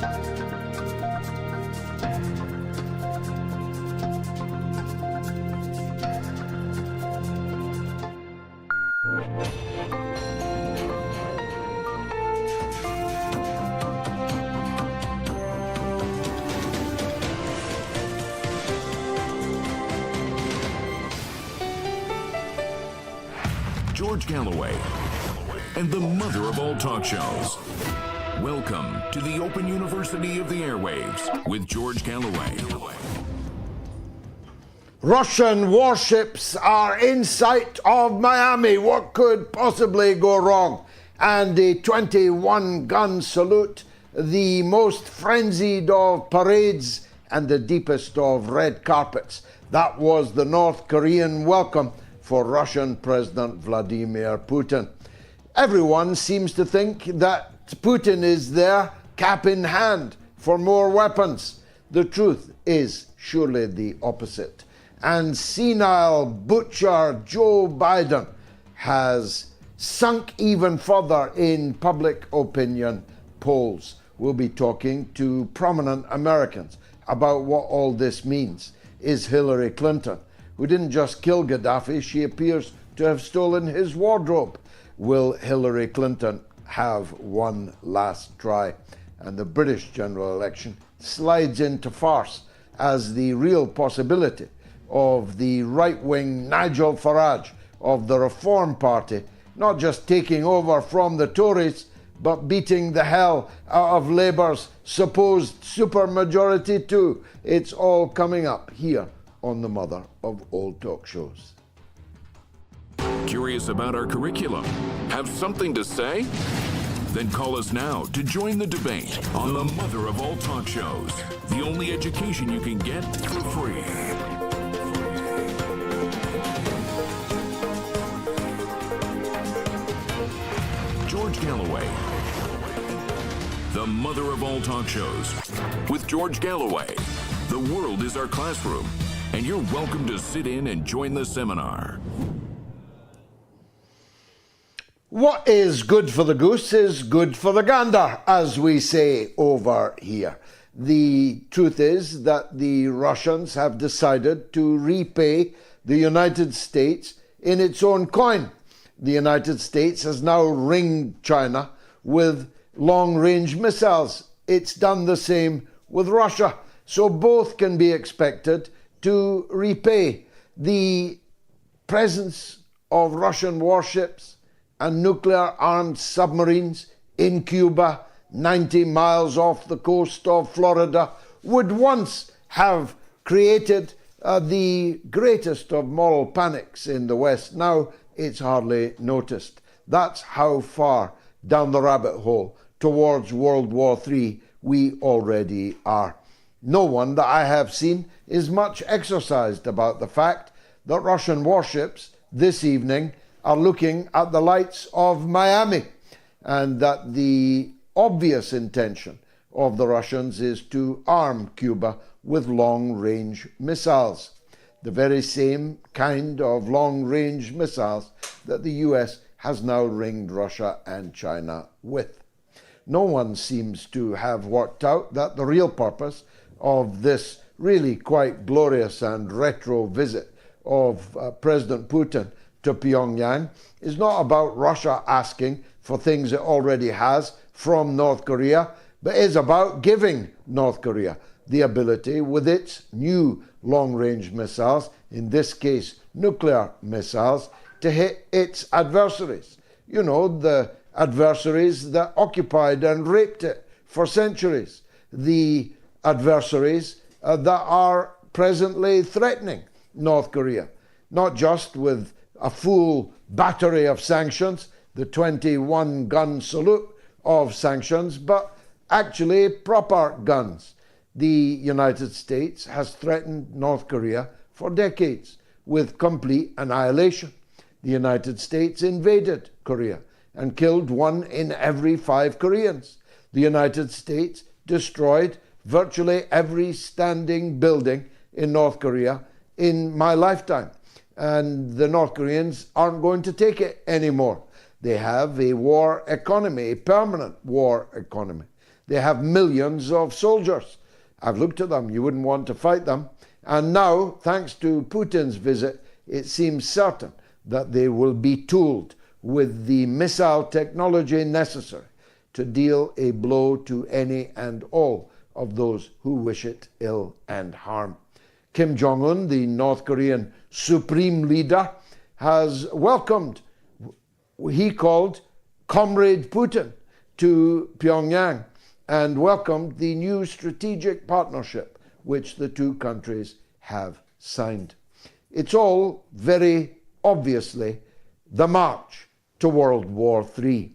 George Galloway, and the mother of all talk shows. Welcome to the Open University of the Airwaves with George Galloway. Russian warships are in sight of Miami. What could possibly go wrong? And a 21-gun salute, the most frenzied of parades and the deepest of red carpets. That was the North Korean welcome for Russian President Vladimir Putin. Everyone seems to think that Putin is there, cap in hand, for more weapons. The truth is surely the opposite. And senile butcher Joe Biden has sunk even further in public opinion polls. We'll be talking to prominent Americans about what all this means. Is Hillary Clinton, who didn't just kill Gaddafi, she appears to have stolen his wardrobe. Will Hillary Clinton have one last try? And the British general election slides into farce as the real possibility of the right-wing Nigel Farage of the Reform Party not just taking over from the Tories, but beating the hell out of Labour's supposed supermajority too. It's all coming up here on the mother of all talk shows. Curious about our curriculum? Have something to say? Then call us now to join the debate on the mother of all talk shows. The only education you can get for free. George Galloway, the mother of all talk shows. With George Galloway, the world is our classroom, and you're welcome to sit in and join the seminar. What is good for the goose is good for the gander, as we say over here. The truth is that the Russians have decided to repay the United States in its own coin. The United States has now ringed China with long-range missiles. It's done the same with Russia. So both can be expected to repay. The presence of Russian warships and nuclear-armed submarines in Cuba, 90 miles off the coast of Florida, would once have created the greatest of moral panics in the West. Now it's hardly noticed. That's how far down the rabbit hole towards World War III we already are. No one that I have seen is much exercised about the fact that Russian warships this evening are looking at the lights of Miami, and that the obvious intention of the Russians is to arm Cuba with long-range missiles, the very same kind of long-range missiles that the US has now ringed Russia and China with. No one seems to have worked out that the real purpose of this really quite glorious and retro visit of President Putin to Pyongyang is not about Russia asking for things it already has from North Korea, but is about giving North Korea the ability, with its new long-range missiles, in this case nuclear missiles, to hit its adversaries. You know, the adversaries that occupied and raped it for centuries. The adversaries that are presently threatening North Korea, not just with a full battery of sanctions, the 21-gun salute of sanctions, but actually proper guns. The United States has threatened North Korea for decades with complete annihilation. The United States invaded Korea and killed 1 in every 5 Koreans. The United States destroyed virtually every standing building in North Korea in my lifetime. And the North Koreans aren't going to take it anymore. They have a war economy, a permanent war economy. They have millions of soldiers. I've looked at them. You wouldn't want to fight them. And now, thanks to Putin's visit, it seems certain that they will be tooled with the missile technology necessary to deal a blow to any and all of those who wish it ill and harm. Kim Jong-un, the North Korean supreme leader, has welcomed, he called, Comrade Putin to Pyongyang, and welcomed the new strategic partnership which the two countries have signed. It's all very obviously the march to World War III,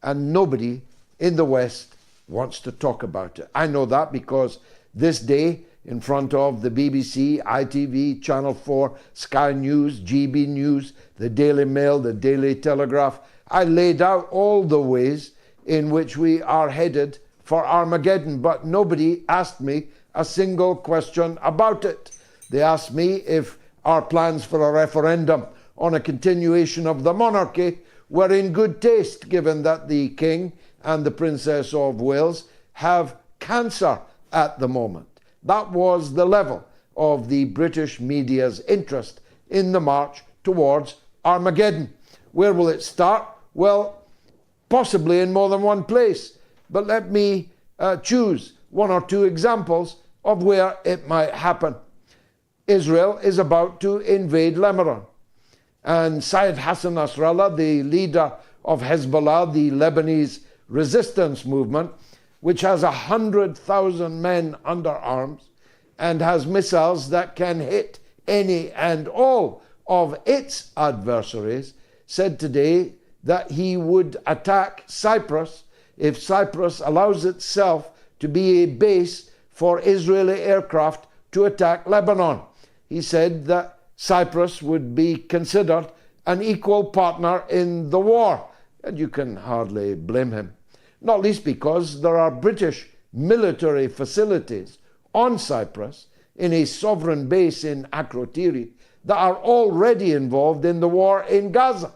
and nobody in the West wants to talk about it. I know that because this day, in front of the BBC, ITV, Channel 4, Sky News, GB News, the Daily Mail, the Daily Telegraph, I laid out all the ways in which we are headed for Armageddon, but nobody asked me a single question about it. They asked me if our plans for a referendum on a continuation of the monarchy were in good taste, given that the King and the Princess of Wales have cancer at the moment. That was the level of the British media's interest in the march towards Armageddon. Where will it start? Well, possibly in more than one place. But let me choose one or two examples of where it might happen. Israel is about to invade Lebanon. And Syed Hassan Nasrallah, the leader of Hezbollah, the Lebanese resistance movement, which has 100,000 men under arms and has missiles that can hit any and all of its adversaries, said today that he would attack Cyprus if Cyprus allows itself to be a base for Israeli aircraft to attack Lebanon. He said that Cyprus would be considered an equal partner in the war, and you can hardly blame him. Not least because there are British military facilities on Cyprus in a sovereign base in Akrotiri that are already involved in the war in Gaza.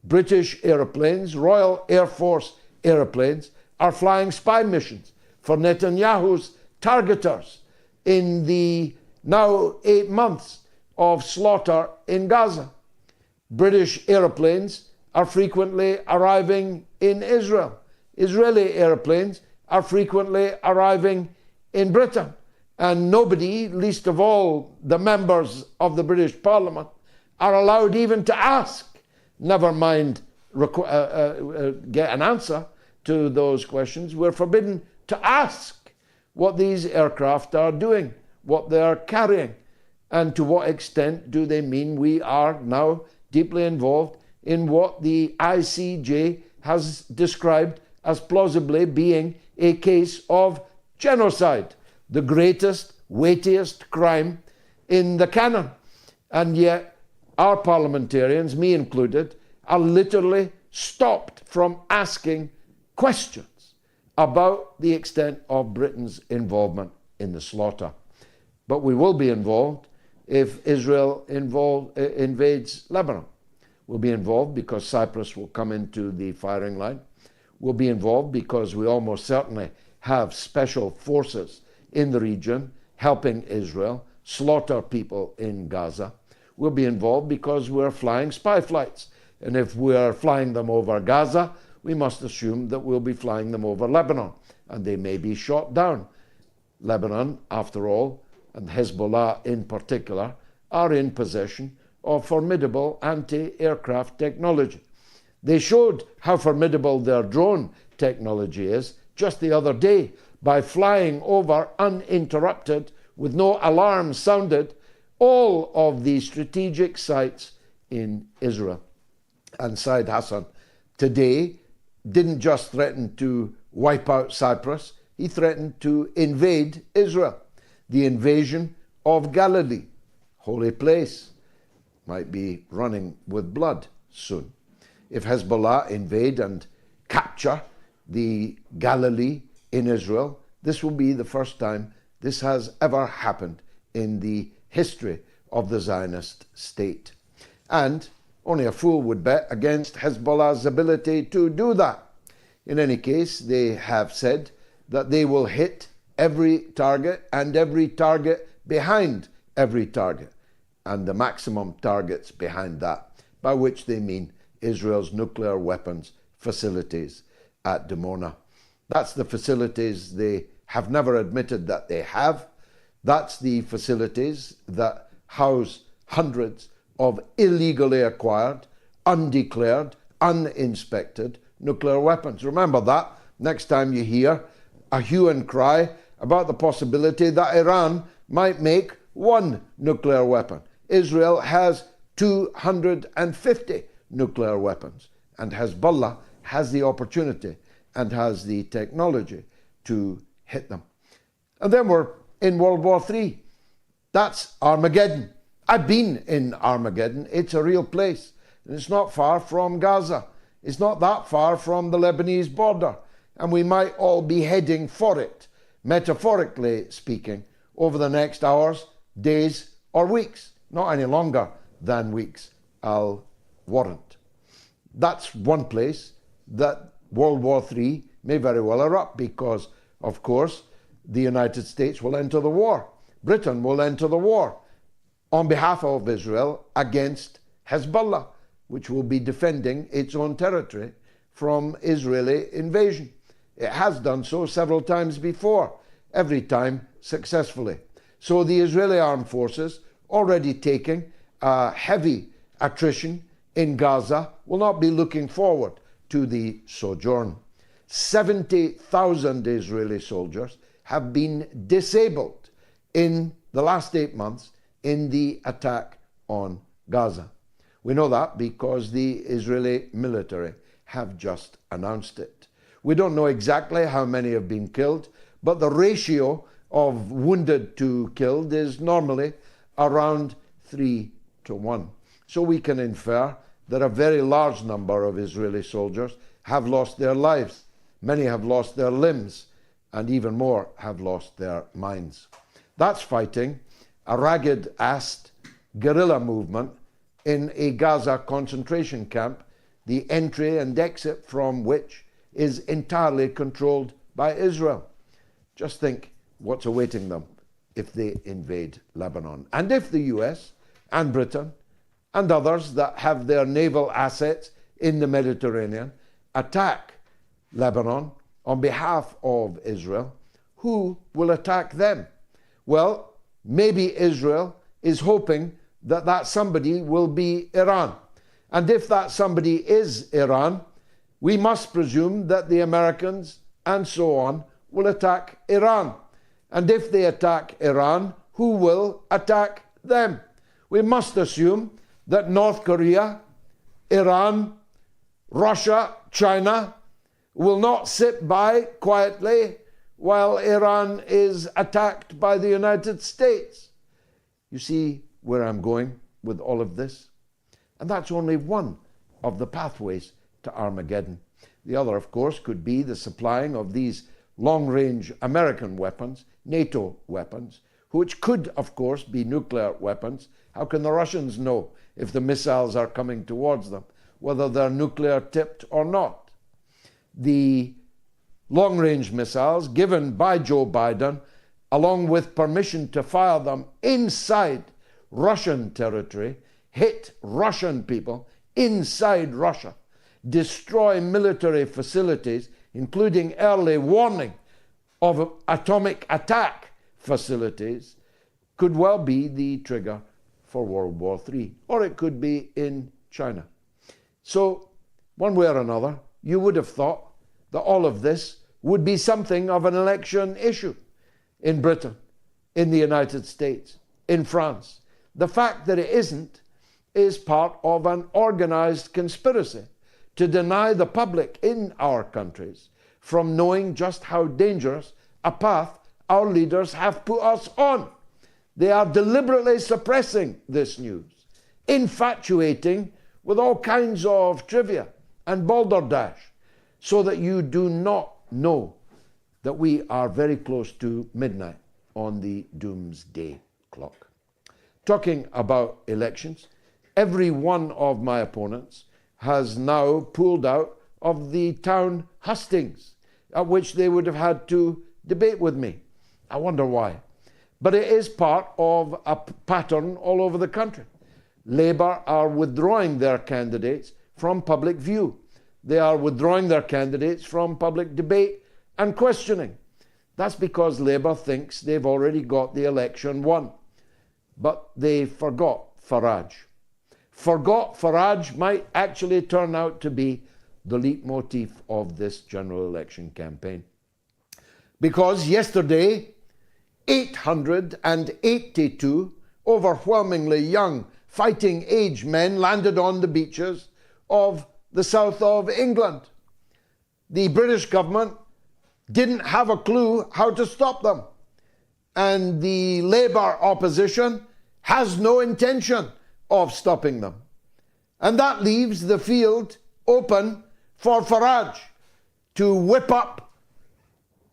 British aeroplanes, Royal Air Force aeroplanes, are flying spy missions for Netanyahu's targeters in the now 8 months of slaughter in Gaza. British aeroplanes are frequently arriving in Israel. Israeli airplanes are frequently arriving in Britain. And nobody, least of all the members of the British Parliament, are allowed even to ask, never mind get an answer to those questions. We're forbidden to ask what these aircraft are doing, what they are carrying, and to what extent do they mean we are now deeply involved in what the ICJ has described as plausibly being a case of genocide, the greatest, weightiest crime in the canon. And yet our parliamentarians, me included, are literally stopped from asking questions about the extent of Britain's involvement in the slaughter. But we will be involved if Israel invades Lebanon. We'll be involved because Cyprus will come into the firing line. We'll be involved because we almost certainly have special forces in the region helping Israel slaughter people in Gaza. We'll be involved because we're flying spy flights. And if we're flying them over Gaza, we must assume that we'll be flying them over Lebanon, and they may be shot down. Lebanon, after all, and Hezbollah in particular, are in possession of formidable anti-aircraft technology. They showed how formidable their drone technology is just the other day by flying over uninterrupted, with no alarm sounded, all of the strategic sites in Israel. And Syed Hassan today didn't just threaten to wipe out Cyprus, he threatened to invade Israel. The invasion of Galilee, holy place, might be running with blood soon. If Hezbollah invade and capture the Galilee in Israel, this will be the first time this has ever happened in the history of the Zionist state. And only a fool would bet against Hezbollah's ability to do that. In any case, they have said that they will hit every target and every target behind every target, and the maximum targets behind that, by which they mean Israel's nuclear weapons facilities at Dimona. That's the facilities they have never admitted that they have. That's the facilities that house hundreds of illegally acquired, undeclared, uninspected nuclear weapons. Remember that next time you hear a hue and cry about the possibility that Iran might make one nuclear weapon. Israel has 250 nuclear weapons, and Hezbollah has the opportunity and has the technology to hit them. And then we're in World War III. That's Armageddon. I've been in Armageddon. It's a real place. And it's not far from Gaza. It's not that far from the Lebanese border. And we might all be heading for it, metaphorically speaking, over the next hours, days, or weeks. Not any longer than weeks, I'll warrant. That's one place that World War III may very well erupt because, of course, the United States will enter the war. Britain will enter the war on behalf of Israel against Hezbollah, which will be defending its own territory from Israeli invasion. It has done so several times before, every time successfully. So the Israeli armed forces, already taking heavy attrition in Gaza, will not be looking forward to the sojourn. 70,000 Israeli soldiers have been disabled in the last 8 months in the attack on Gaza. We know that because the Israeli military have just announced it. We don't know exactly how many have been killed, but the ratio of wounded to killed is normally around 3 to 1. So we can infer that a very large number of Israeli soldiers have lost their lives. Many have lost their limbs, and even more have lost their minds. That's fighting a ragged-assed guerrilla movement in a Gaza concentration camp, the entry and exit from which is entirely controlled by Israel. Just think what's awaiting them if they invade Lebanon. And if the US and Britain and others that have their naval assets in the Mediterranean attack Lebanon on behalf of Israel, who will attack them? Well, maybe Israel is hoping that that somebody will be Iran. And if that somebody is Iran, we must presume that the Americans and so on will attack Iran. And if they attack Iran, who will attack them? We must assume that North Korea, Iran, Russia, China will not sit by quietly while Iran is attacked by the United States. You see where I'm going with all of this? And that's only one of the pathways to Armageddon. The other, of course, could be the supplying of these long-range American weapons, NATO weapons, which could, of course, be nuclear weapons. How can the Russians know if the missiles are coming towards them, whether they're nuclear-tipped or not? The long-range missiles given by Joe Biden, along with permission to fire them inside Russian territory, hit Russian people inside Russia, destroy military facilities, including early warning of atomic attack facilities, could well be the trigger for World War III, or it could be in China. So, one way or another, you would have thought that all of this would be something of an election issue in Britain, in the United States, in France. The fact that it isn't is part of an organized conspiracy to deny the public in our countries from knowing just how dangerous a path our leaders have put us on. They are deliberately suppressing this news, infatuating with all kinds of trivia and balderdash, so that you do not know that we are very close to midnight on the doomsday clock. Talking about elections, every one of my opponents has now pulled out of the town hustings at which they would have had to debate with me. I wonder why. But it is part of a pattern all over the country. Labour are withdrawing their candidates from public view. They are withdrawing their candidates from public debate and questioning. That's because Labour thinks they've already got the election won. But they forgot Farage. Forgot Farage might actually turn out to be the leitmotif of this general election campaign. Because yesterday, 882 overwhelmingly young fighting age men landed on the beaches of the south of England. The British government didn't have a clue how to stop them. And the Labour opposition has no intention of stopping them. And that leaves the field open for Farage to whip up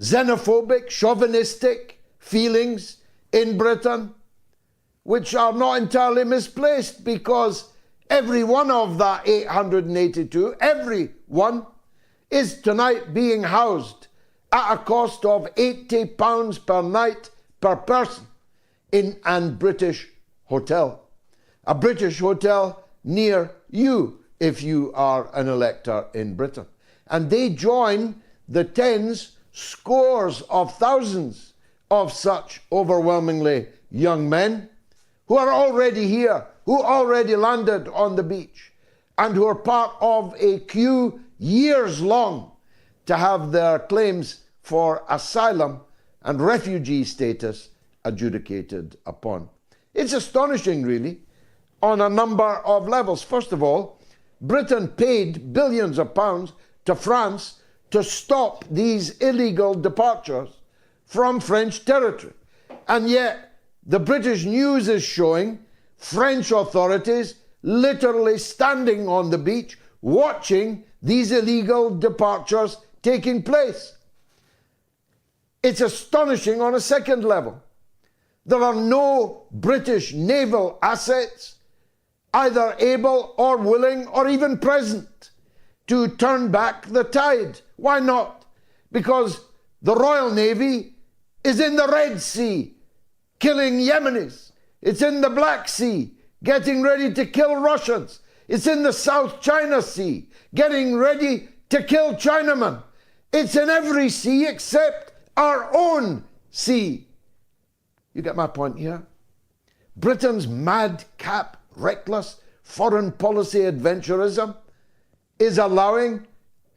xenophobic, chauvinistic feelings in Britain, which are not entirely misplaced, because every one of that 882, every one, is tonight being housed at a cost of £80 per night per person in a British hotel. A British hotel near you if you are an elector in Britain. And they join the tens, scores of thousands of such overwhelmingly young men who are already here, who already landed on the beach, and who are part of a queue years long to have their claims for asylum and refugee status adjudicated upon. It's astonishing, really, on a number of levels. First of all, Britain paid billions of pounds to France to stop these illegal departures from French territory. And yet, the British news is showing French authorities literally standing on the beach watching these illegal departures taking place. It's astonishing on a second level. There are no British naval assets either able or willing or even present to turn back the tide. Why not? Because the Royal Navy is in the Red Sea, killing Yemenis. It's in the Black Sea, getting ready to kill Russians. It's in the South China Sea, getting ready to kill Chinamen. It's in every sea except our own sea. You get my point here? Britain's madcap, reckless foreign policy adventurism is allowing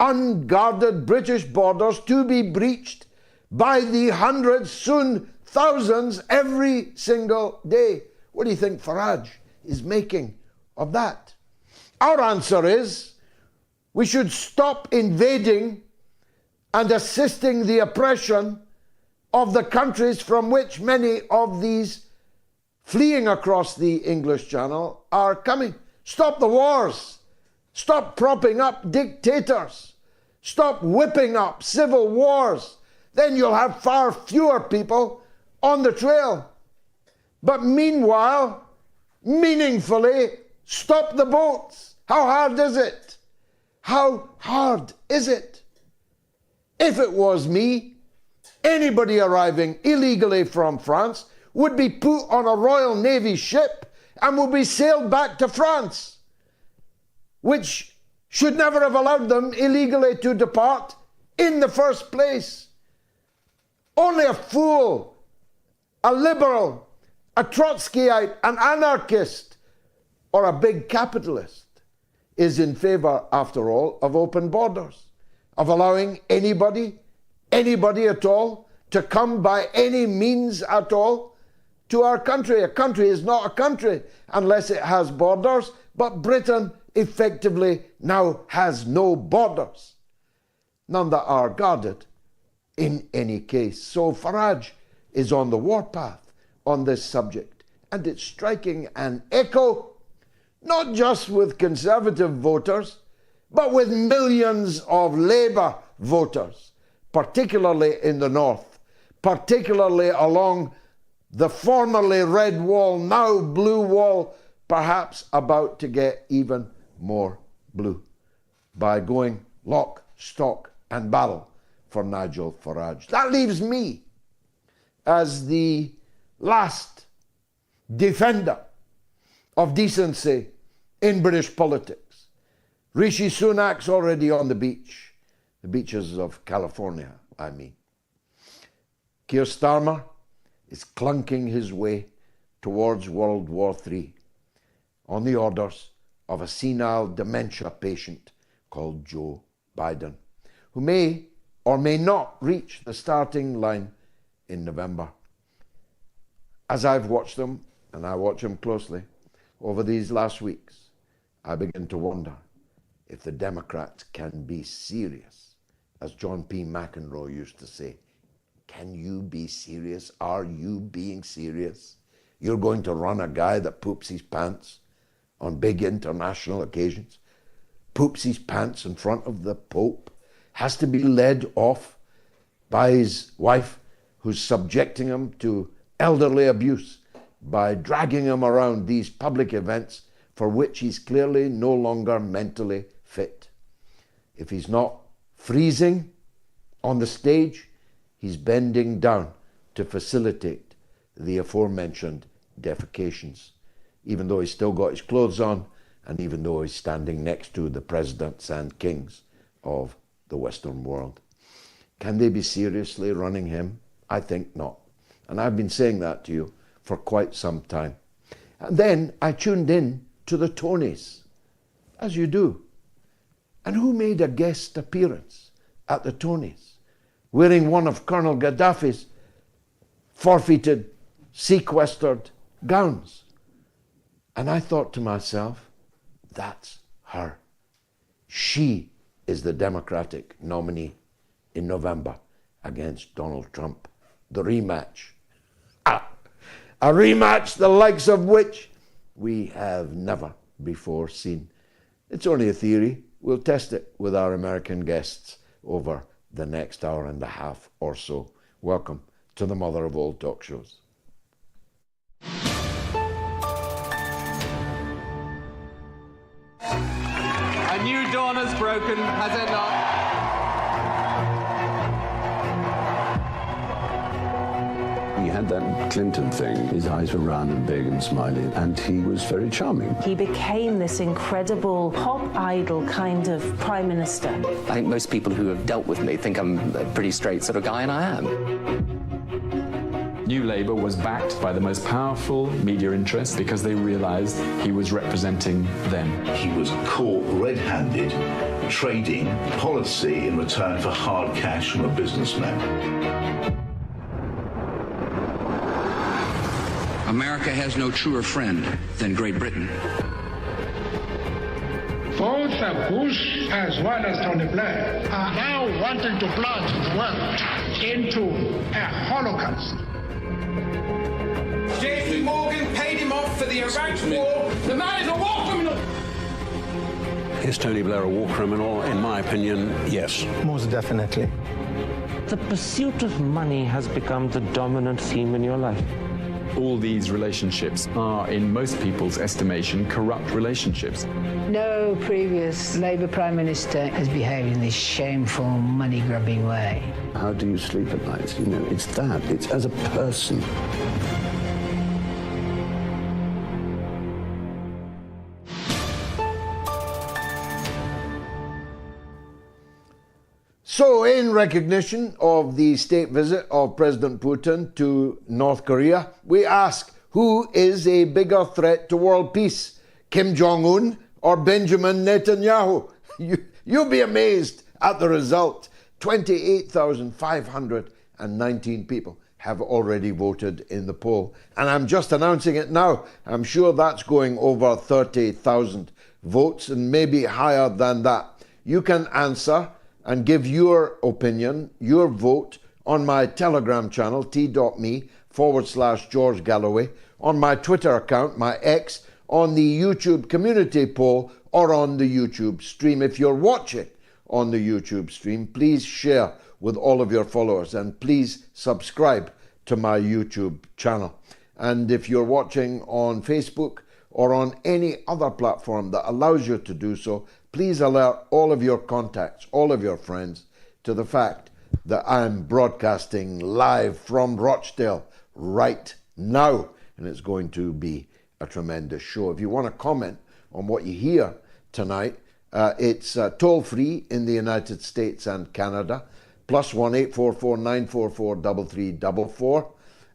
unguarded British borders to be breached by the hundreds, soon thousands, every single day. What do you think Farage is making of that? Our answer is we should stop invading and assisting the oppression of the countries from which many of these fleeing across the English Channel are coming. Stop the wars. Stop propping up dictators. Stop whipping up civil wars. Then you'll have far fewer people on the trail. But meanwhile, meaningfully, stop the boats. How hard is it? How hard is it? If it was me, anybody arriving illegally from France would be put on a Royal Navy ship and would be sailed back to France, which should never have allowed them illegally to depart in the first place. Only a fool, a liberal, a Trotskyite, an anarchist, or a big capitalist is in favour, after all, of open borders, of allowing anybody at all, to come by any means at all to our country. A country is not a country unless it has borders, but Britain effectively now has no borders, none that are guarded in any case. So Farage is on the warpath on this subject, and it's striking an echo, not just with Conservative voters, but with millions of Labour voters, particularly in the north, particularly along the formerly red wall, now blue wall, perhaps about to get even more blue, by going lock, stock and barrel for Nigel Farage. That leaves me as the last defender of decency in British politics. Rishi Sunak's already on the beach, the beaches of California, I mean. Keir Starmer is clunking his way towards World War III on the orders of a senile dementia patient called Joe Biden, who may or may not reach the starting line in November. As I've watched them, and I watch them closely, over these last weeks, I begin to wonder if the Democrats can be serious. As John P. McEnroe used to say, can you be serious? Are you being serious? You're going to run a guy that poops his pants on big international occasions, poops his pants in front of the Pope, has to be led off by his wife, who's subjecting him to elderly abuse by dragging him around these public events for which he's clearly no longer mentally fit. If he's not freezing on the stage, he's bending down to facilitate the aforementioned defecations, even though he's still got his clothes on and even though he's standing next to the presidents and kings of the Western world. Can they be seriously running him? I think not. And I've been saying that to you for quite some time. And then I tuned in to the Tonys, as you do. And who made a guest appearance at the Tonys, wearing one of Colonel Gaddafi's forfeited, sequestered gowns? And I thought to myself, that's her. She is the Democratic nominee in November against Donald Trump. The rematch. A rematch the likes of which we have never before seen. It's only a theory. We'll test it with our American guests over the next hour and a half or so. Welcome to the mother of all talk shows. A new dawn has broken, has it not? He had that Clinton thing. His eyes were round and big and smiling, and he was very charming. He became this incredible pop idol kind of prime minister. I think most people who have dealt with me think I'm a pretty straight sort of guy, and I am. New Labour was backed by the most powerful media interests because they realised he was representing them. He was caught red-handed trading policy in return for hard cash from a businessman. America has no truer friend than Great Britain. Both Bush as well as Tony Blair are now wanting to plunge the world into a holocaust. JP Morgan paid him off for the Iraq War. The man is a war criminal. Is Tony Blair a war criminal? In my opinion, yes. Most definitely. The pursuit of money has become the dominant theme in your life. All these relationships are, in most people's estimation, corrupt relationships. No previous Labour Prime Minister has behaved in this shameful, money-grubbing way. How do you sleep at night? You know, it's that. It's as a person. So, in recognition of the state visit of President Putin to North Korea, we ask, who is a bigger threat to world peace, Kim Jong-un or Benjamin Netanyahu? You'll be amazed at the result. 28,519 people have already voted in the poll. And I'm just announcing it now. I'm sure that's going over 30,000 votes and maybe higher than that. You can answer and give your opinion, your vote, on my Telegram channel, t.me/George Galloway, on my Twitter account, my X, on the YouTube community poll, or on the YouTube stream. If you're watching on the YouTube stream, please share with all of your followers and please subscribe to my YouTube channel. And if you're watching on Facebook or on any other platform that allows you to do so, please alert all of your contacts, all of your friends, to the fact that I'm broadcasting live from Rochdale right now, and it's going to be a tremendous show. If you want to comment on what you hear tonight, it's toll-free in the United States and Canada, +1 844 944 3344,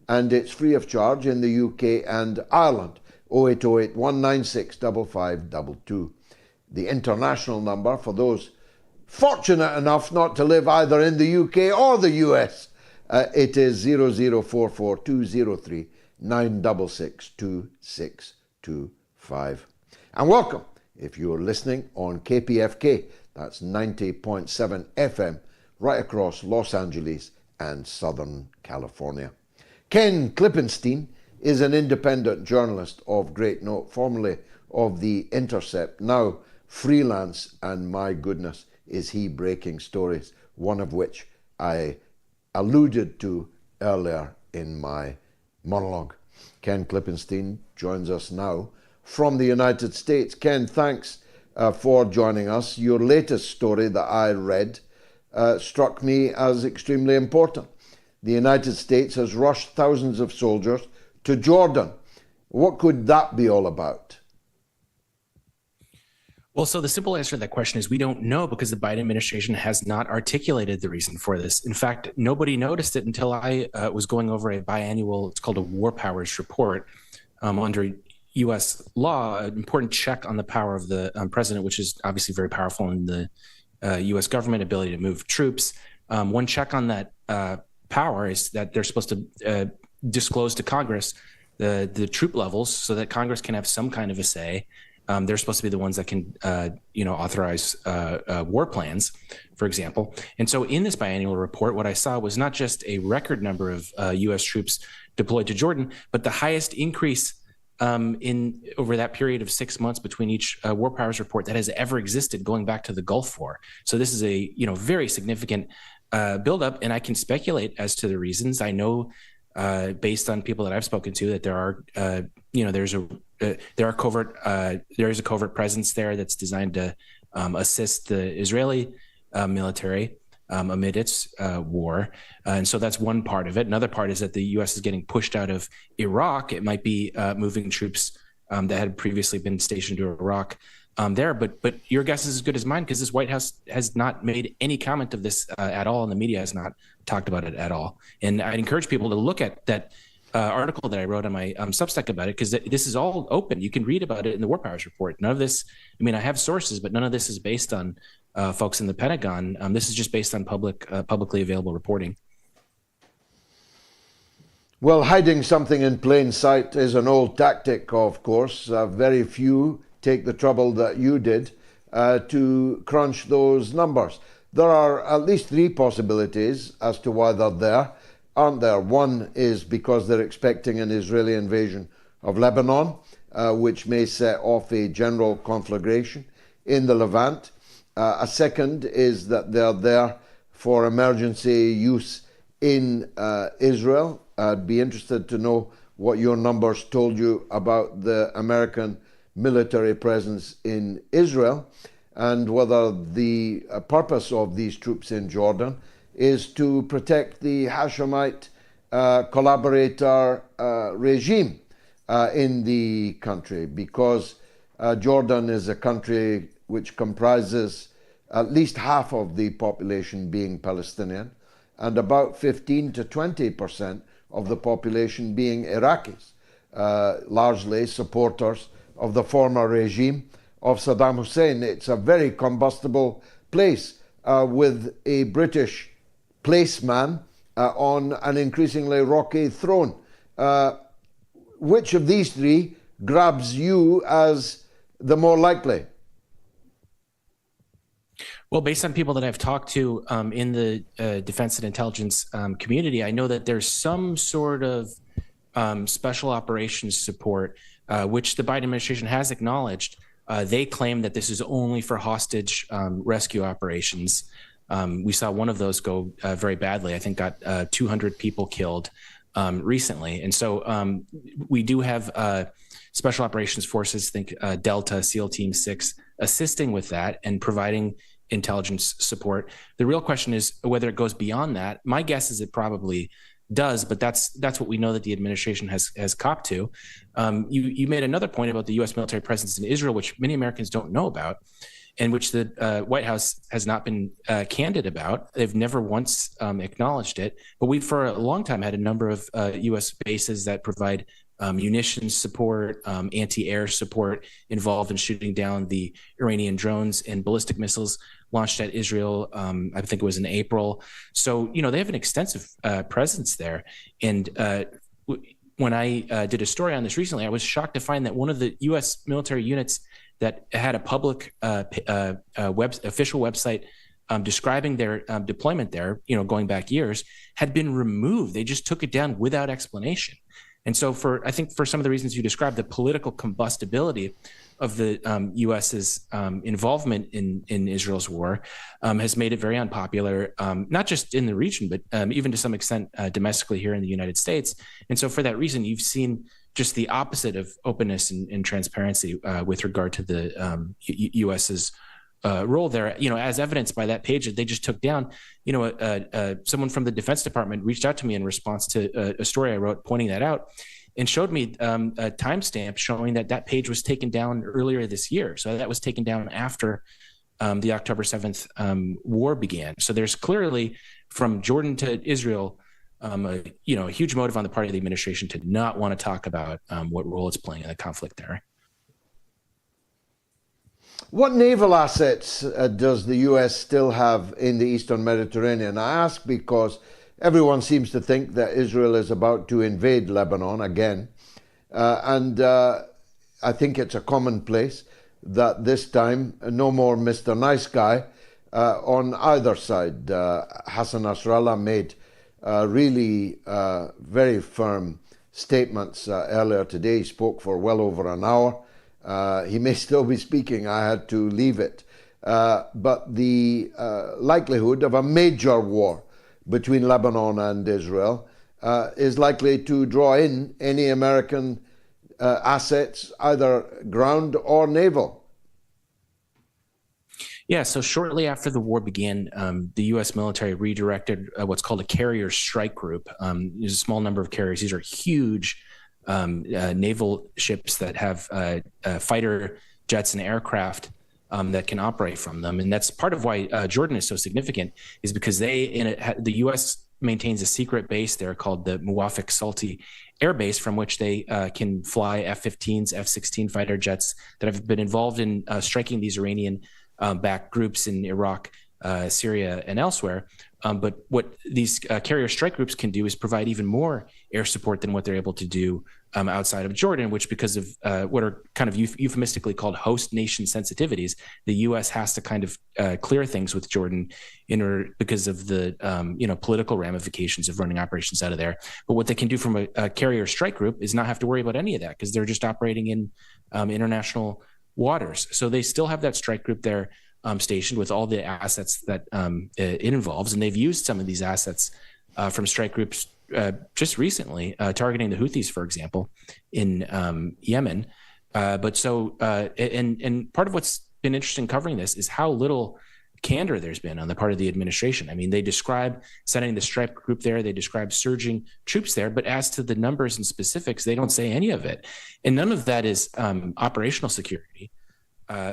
and it's free of charge in the UK and Ireland, 0808 196 5522. The international number for those fortunate enough not to live either in the UK or the US, it is 0044 203 966 2625. And welcome if you're listening on KPFK, that's 90.7 FM, right across Los Angeles and Southern California. Ken Klippenstein is an independent journalist of great note, formerly of The Intercept, now freelance, and my goodness, is he breaking stories, one of which I alluded to earlier in my monologue. Ken Klippenstein joins us now from the United States. Ken, thanks for joining us. Your latest story that I read struck me as extremely important. The United States has rushed thousands of soldiers to Jordan. What could that be all about? Well, so the simple answer to that question is we don't know, because the Biden administration has not articulated the reason for this. In fact, nobody noticed it until I was going over a biannual, it's called a War Powers Report, under U.S. law, an important check on the power of the president, which is obviously very powerful in the U.S. government, ability to move troops. One check on that power is that they're supposed to disclose to Congress the troop levels so that Congress can have some kind of a say. They're supposed to be the ones that can, authorize war plans, for example. And so in this biannual report, what I saw was not just a record number of U.S. troops deployed to Jordan, but the highest increase in over that period of 6 months between each War Powers report that has ever existed, going back to the Gulf War. So this is a very significant buildup, and I can speculate as to the reasons. I know, based on people that I've spoken to, that there are there is a covert presence there that's designed to assist the Israeli military amid its war. And so that's one part of it. Another part is that the U.S. is getting pushed out of Iraq. It might be moving troops that had previously been stationed to Iraq there. But your guess is as good as mine, because this White House has not made any comment of this at all, and the media has not talked about it at all. And I'd encourage people to look at that article that I wrote on my Substack about it, because this is all open. You can read about it in the War Powers Report. None of this, I have sources, but none of this is based on folks in the Pentagon. This is just based on publicly available reporting. Well, hiding something in plain sight is an old tactic, of course. Very few take the trouble that you did to crunch those numbers. There are at least three possibilities as to why they're there, aren't there? One is because they're expecting an Israeli invasion of Lebanon, which may set off a general conflagration in the Levant. A second is that they're there for emergency use in Israel. I'd be interested to know what your numbers told you about the American military presence in Israel, and whether the purpose of these troops in Jordan is to protect the Hashemite collaborator regime in the country, because Jordan is a country which comprises at least half of the population being Palestinian, and about 15 to 20% of the population being Iraqis, largely supporters of the former regime of Saddam Hussein. It's a very combustible place with a British placeman on an increasingly rocky throne. Which of these three grabs you as the more likely? Well, based on people that I've talked to in the defense and intelligence community, I know that there's some sort of special operations support, which the Biden administration has acknowledged. They claim that this is only for hostage rescue operations. We saw one of those go very badly. I think got 200 people killed recently. And so we do have special operations forces, think Delta, SEAL Team 6, assisting with that and providing intelligence support. The real question is whether it goes beyond that. My guess is it probably does, but that's what we know that the administration has copped to. You made another point about the U.S. military presence in Israel, which many Americans don't know about, and which the White House has not been candid about. They've never once acknowledged it. But we, for a long time, had a number of U.S. bases that provide munitions support, anti-air support involved in shooting down the Iranian drones and ballistic missiles launched at Israel. I think it was in April. So, they have an extensive presence there. And when I did a story on this recently, I was shocked to find that one of the U.S. military units that had a public official website describing their deployment there, going back years, had been removed. They just took it down without explanation. And so I think for some of the reasons you described, the political combustibility of the U.S.'s involvement in Israel's war has made it very unpopular, not just in the region, but even to some extent domestically here in the United States. And so for that reason, you've seen just the opposite of openness and transparency with regard to the U.S.'s role there, as evidenced by that page that they just took down. Someone from the Defense Department reached out to me in response to a story I wrote pointing that out, and showed me a timestamp showing that page was taken down earlier this year. So that was taken down after the October 7th war began. So there's clearly, from Jordan to Israel, a huge motive on the part of the administration to not want to talk about what role it's playing in the conflict there. What naval assets does the U.S. still have in the Eastern Mediterranean? I ask because everyone seems to think that Israel is about to invade Lebanon again. And I think it's a commonplace that this time, no more Mr. Nice Guy on either side. Hassan Nasrallah made really very firm statements earlier today. He spoke for well over an hour. He may still be speaking. I had to leave it. But the likelihood of a major war between Lebanon and Israel is likely to draw in any American assets, either ground or naval. Yeah, so shortly after the war began, the U.S. military redirected what's called a carrier strike group. There's a small number of carriers. These are huge naval ships that have fighter jets and aircraft that can operate from them. And that's part of why Jordan is so significant, is because the U.S. maintains a secret base there called the Muwafaq Salti Air Base, from which they can fly F-15s, F-16 fighter jets that have been involved in striking these Iranian-backed groups in Iraq, Syria, and elsewhere. But what these carrier strike groups can do is provide even more air support than what they're able to do outside of Jordan, which, because of what are kind of euphemistically called host nation sensitivities, the U.S. has to kind of clear things with Jordan because of the political ramifications of running operations out of there. But what they can do from a carrier strike group is not have to worry about any of that, because they're just operating in international waters. So they still have that strike group there stationed with all the assets that it involves. And they've used some of these assets from strike groups just recently, targeting the Houthis, for example, in Yemen. And part of what's been interesting covering this is how little candor there's been on the part of the administration. I mean, they describe sending the strike group there, they describe surging troops there, but as to the numbers and specifics, they don't say any of it. And none of that is operational security.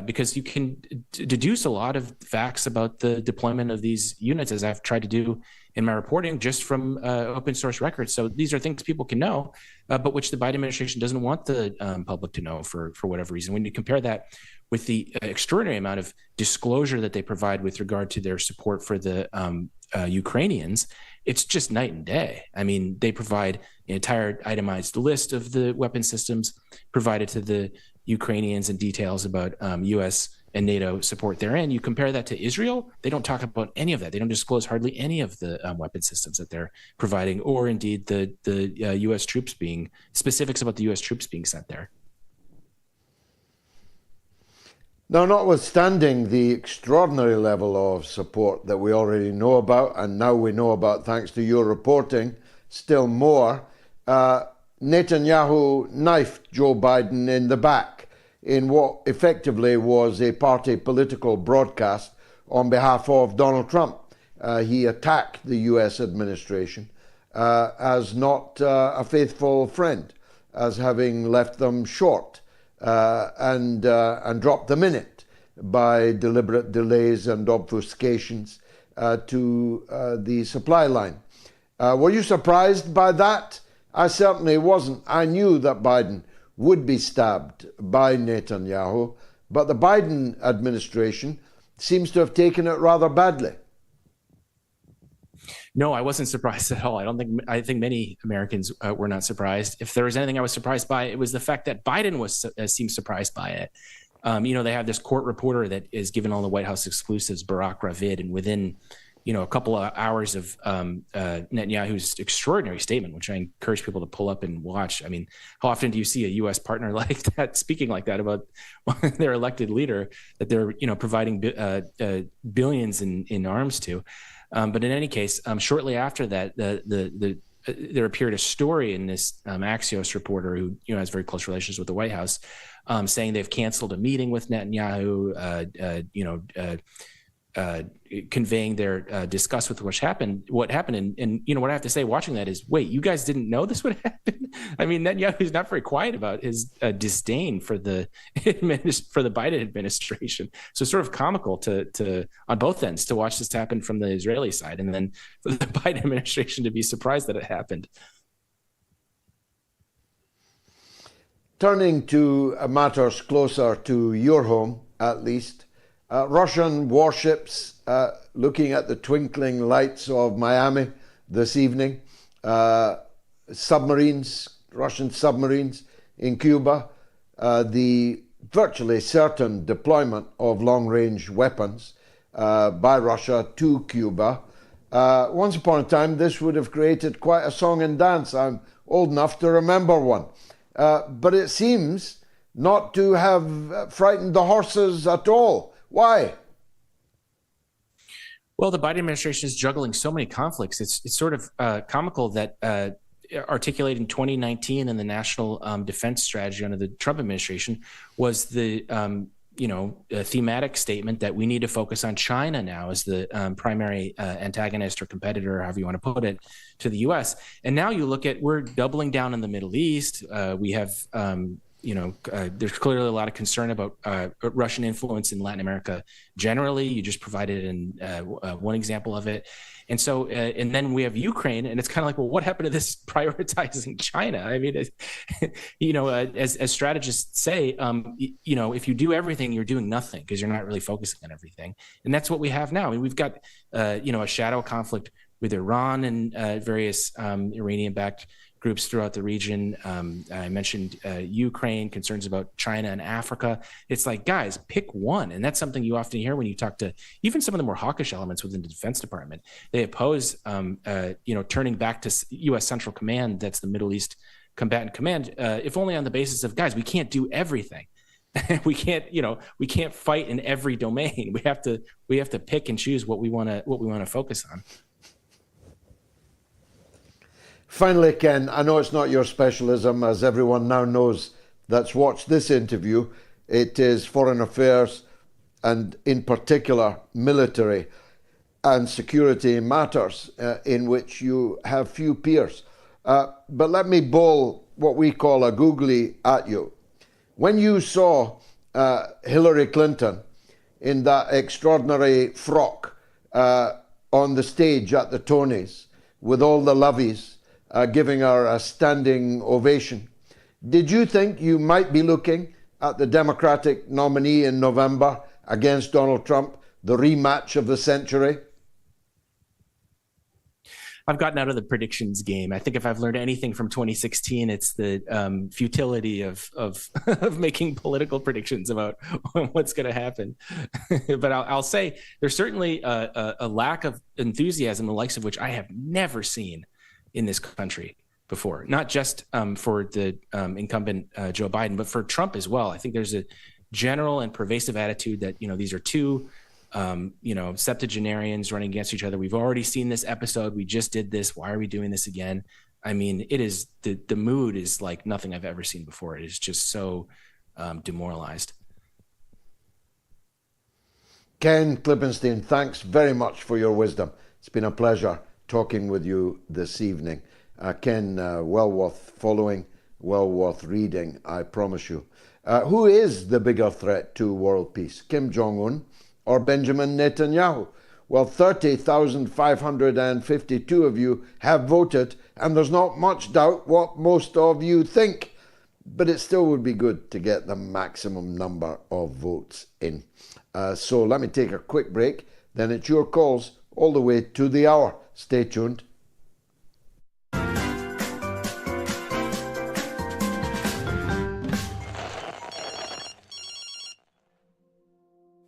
Because you can deduce a lot of facts about the deployment of these units, as I've tried to do in my reporting, just from open source records. So these are things people can know, but which the Biden administration doesn't want the public to know for whatever reason. When you compare that with the extraordinary amount of disclosure that they provide with regard to their support for the Ukrainians, it's just night and day. I mean, they provide an entire itemized list of the weapon systems provided to the Ukrainians and details about U.S. and NATO support therein. You compare that to Israel, they don't talk about any of that. They don't disclose hardly any of the weapon systems that they're providing, or indeed the U.S. troops specifics about the U.S. troops being sent there. Now, notwithstanding the extraordinary level of support that we already know about, and now we know about thanks to your reporting, still more, Netanyahu knifed Joe Biden in the back in what effectively was a party political broadcast on behalf of Donald Trump. He attacked the US administration as not a faithful friend, as having left them short and dropped them in it by deliberate delays and obfuscations to the supply line. Were you surprised by that? I certainly wasn't. I knew that Biden would be stabbed by Netanyahu, but the Biden administration seems to have taken it rather badly. No, I wasn't surprised at all. I think many Americans were not surprised. If there was anything I was surprised by, it was the fact that Biden seemed surprised by it. They have this court reporter that is given all the White House exclusives, Barack Ravid, and within a couple of hours of Netanyahu's extraordinary statement, which I encourage people to pull up and watch. I mean, how often do you see a U.S. partner like that speaking like that about their elected leader that they're providing billions in arms to? But in any case, shortly after that, there appeared a story in this Axios reporter who has very close relations with the White House, saying they've canceled a meeting with Netanyahu, conveying their disgust with what happened. And what I have to say watching that is, wait, you guys didn't know this would happen? I mean, Netanyahu's not very quiet about his disdain for the Biden administration. So it's sort of comical to on both ends to watch this happen from the Israeli side, and then for the Biden administration to be surprised that it happened. Turning to matters closer to your home, at least, Russian warships looking at the twinkling lights of Miami this evening, Russian submarines in Cuba, the virtually certain deployment of long-range weapons by Russia to Cuba. Once upon a time, this would have created quite a song and dance. I'm old enough to remember one. But it seems not to have frightened the horses at all. Why? Well, the Biden administration is juggling so many conflicts. It's sort of comical that articulated in 2019 in the National Defense Strategy under the Trump administration was the a thematic statement that we need to focus on China now as the primary antagonist or competitor, however you want to put it, to the U.S. And now you look at, we're doubling down in the Middle East. We have there's clearly a lot of concern about Russian influence in Latin America generally. You just provided one example of it. And so, and then we have Ukraine, and it's kind of like, well, what happened to this prioritizing China? I mean, as strategists say, if you do everything, you're doing nothing because you're not really focusing on everything. And that's what we have now. I mean, we've got, a shadow conflict with Iran and various Iranian-backed groups throughout the region. I mentioned Ukraine, concerns about China and Africa. It's like, guys, pick one. And that's something you often hear when you talk to even some of the more hawkish elements within the Defense Department. They oppose, turning back to U.S. Central Command, that's the Middle East Combatant Command, if only on the basis of, guys, we can't do everything. we can't fight in every domain. We have to pick and choose what we want to focus on. Finally, Ken, I know it's not your specialism, as everyone now knows that's watched this interview. It is foreign affairs and, in particular, military and security matters in which you have few peers. But let me bowl what we call a googly at you. When you saw Hillary Clinton in that extraordinary frock on the stage at the Tonys with all the lovies, giving her a standing ovation, did you think you might be looking at the Democratic nominee in November against Donald Trump, the rematch of the century? I've gotten out of the predictions game. I think if I've learned anything from 2016, it's the futility of making political predictions about what's going to happen. But I'll say there's certainly a lack of enthusiasm, the likes of which I have never seen in this country before, not just for the incumbent Joe Biden, but for Trump as well. I think there's a general and pervasive attitude that, these are two, septuagenarians running against each other. We've already seen this episode. We just did this. Why are we doing this again? I mean, it is the mood is like nothing I've ever seen before. It is just so demoralized. Ken Klippenstein, thanks very much for your wisdom. It's been a pleasure talking with you this evening. Ken, well worth following, well worth reading, I promise you. Who is the bigger threat to world peace, Kim Jong-un or Benjamin Netanyahu? Well, 30,552 of you have voted, and there's not much doubt what most of you think. But it still would be good to get the maximum number of votes in. So let me take a quick break, then it's your calls all the way to the hour. Stay tuned.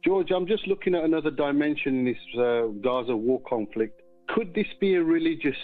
George, I'm just looking at another dimension in this Gaza war conflict. Could this be a religious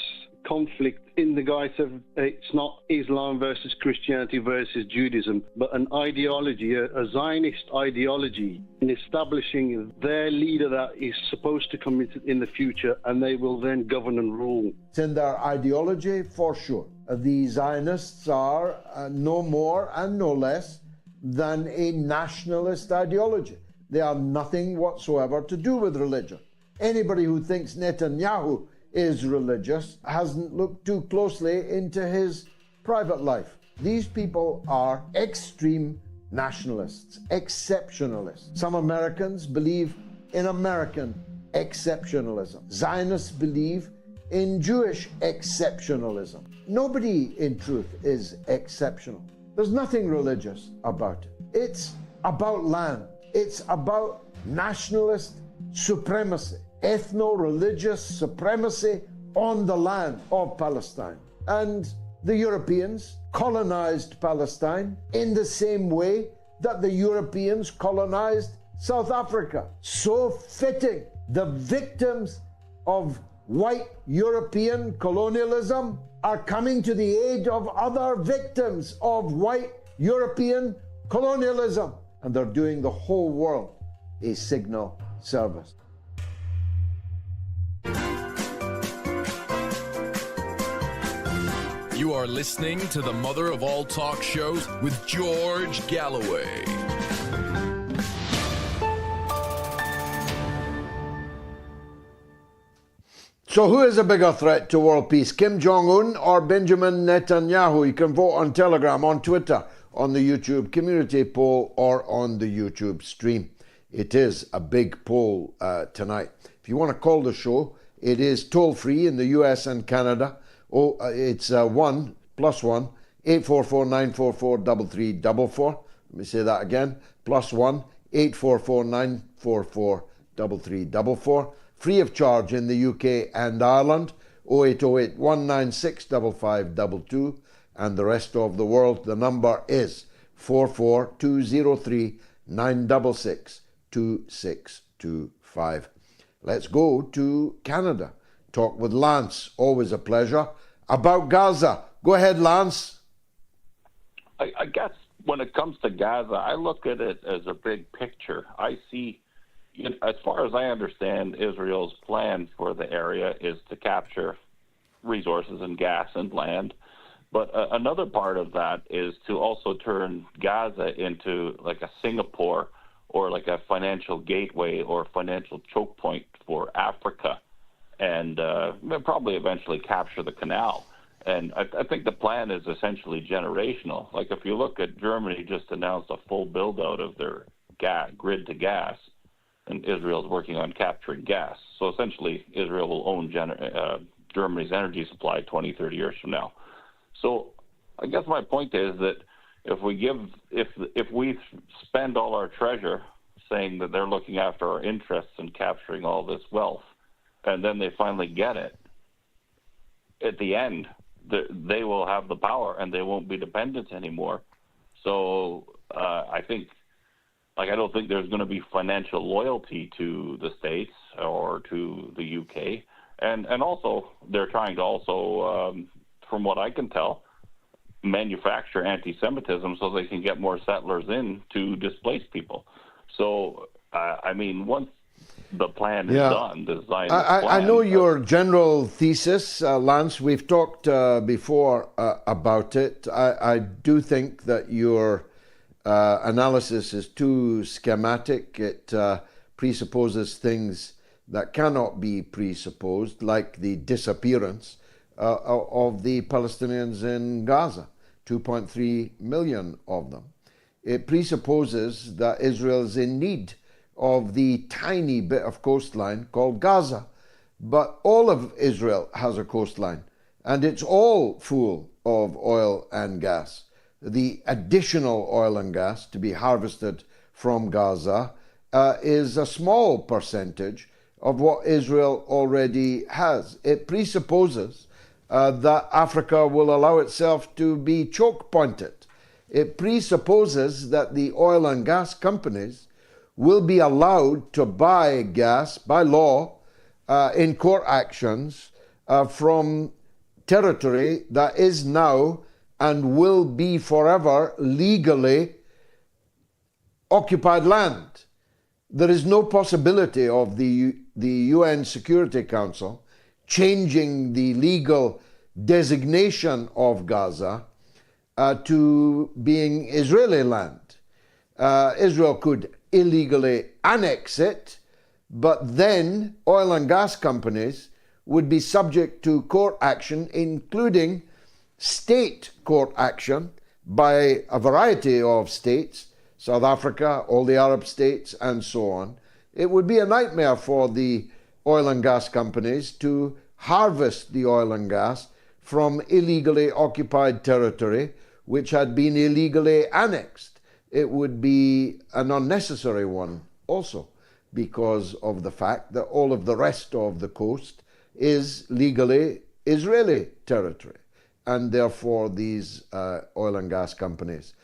conflict in the guise of it's not Islam versus Christianity versus Judaism, but an ideology, a Zionist ideology in establishing their leader that is supposed to come in the future, and they will then govern and rule? It's in their ideology, for sure. The Zionists are no more and no less than a nationalist ideology. They have nothing whatsoever to do with religion. Anybody who thinks Netanyahu is religious hasn't looked too closely into his private life. These people are extreme nationalists, exceptionalists. Some Americans believe in American exceptionalism. Zionists believe in Jewish exceptionalism. Nobody, in truth, is exceptional. There's nothing religious about it. It's about land. It's about nationalist supremacy, ethno-religious supremacy on the land of Palestine. And the Europeans colonized Palestine in the same way that the Europeans colonized South Africa. So fitting, the victims of white European colonialism are coming to the aid of other victims of white European colonialism. And they're doing the whole world a signal service. You are listening to the mother of all talk shows with George Galloway. So who is a bigger threat to world peace, Kim Jong-un or Benjamin Netanyahu? You can vote on Telegram, on Twitter, on the YouTube community poll, or on the YouTube stream. It is a big poll tonight. If you want to call the show, it is toll-free in the US and Canada. It's 1 +1 844 944 3344. Let me say that again. +1 844 944 3344. Free of charge in the UK and Ireland. 0808 196 5522. And the rest of the world, the number is 44203 966 2625. Let's go to Canada. Talk with Lance, always a pleasure, about Gaza. Go ahead, Lance. I guess when it comes to Gaza, I look at it as a big picture. I see, as far as I understand, Israel's plan for the area is to capture resources and gas and land. But another part of that is to also turn Gaza into like a Singapore or like a financial gateway or financial choke point for Africa, and probably eventually capture the canal. And I think the plan is essentially generational. Like if you look at Germany, just announced a full build-out of their grid to gas, and Israel's working on capturing gas. So essentially, Israel will own Germany's energy supply 20, 30 years from now. So I guess my point is that if we spend all our treasure saying that they're looking after our interests and capturing all this wealth, and then they finally get it, at the end, they will have the power and they won't be dependent anymore. So I don't think there's going to be financial loyalty to the States or to the UK. And also, they're trying to also, from what I can tell, manufacture anti-Semitism so they can get more settlers in to displace people. So, once the plan is done, the Zionist plan... I know your general thesis, Lance. We've talked before about it. I do think that your analysis is too schematic. It presupposes things that cannot be presupposed, like the disappearance of the Palestinians in Gaza, 2.3 million of them. It presupposes that Israel is in need of the tiny bit of coastline called Gaza. But all of Israel has a coastline, and it's all full of oil and gas. The additional oil and gas to be harvested from Gaza is a small percentage of what Israel already has. It presupposes that Africa will allow itself to be choke-pointed. It presupposes that the oil and gas companies will be allowed to buy gas by law in court actions from territory that is now and will be forever legally occupied land. There is no possibility of the UN Security Council changing the legal designation of Gaza to being Israeli land. Israel could illegally annex it, but then oil and gas companies would be subject to court action, including state court action by a variety of states, South Africa, all the Arab states, and so on. It would be a nightmare for the oil and gas companies to harvest the oil and gas from illegally occupied territory, which had been illegally annexed. It would be an unnecessary one also, because of the fact that all of the rest of the coast is legally Israeli territory. And therefore these oil and gas companies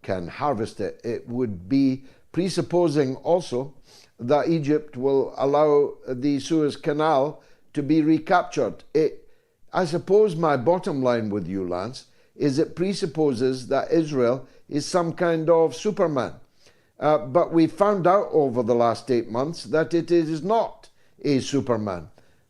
can harvest it. It would be presupposing also that Egypt will allow the Suez Canal to be recaptured. I suppose my bottom line with you, Lance, is it presupposes that Israel is some kind of Superman. But we found out over the last 8 months that it is not a Superman.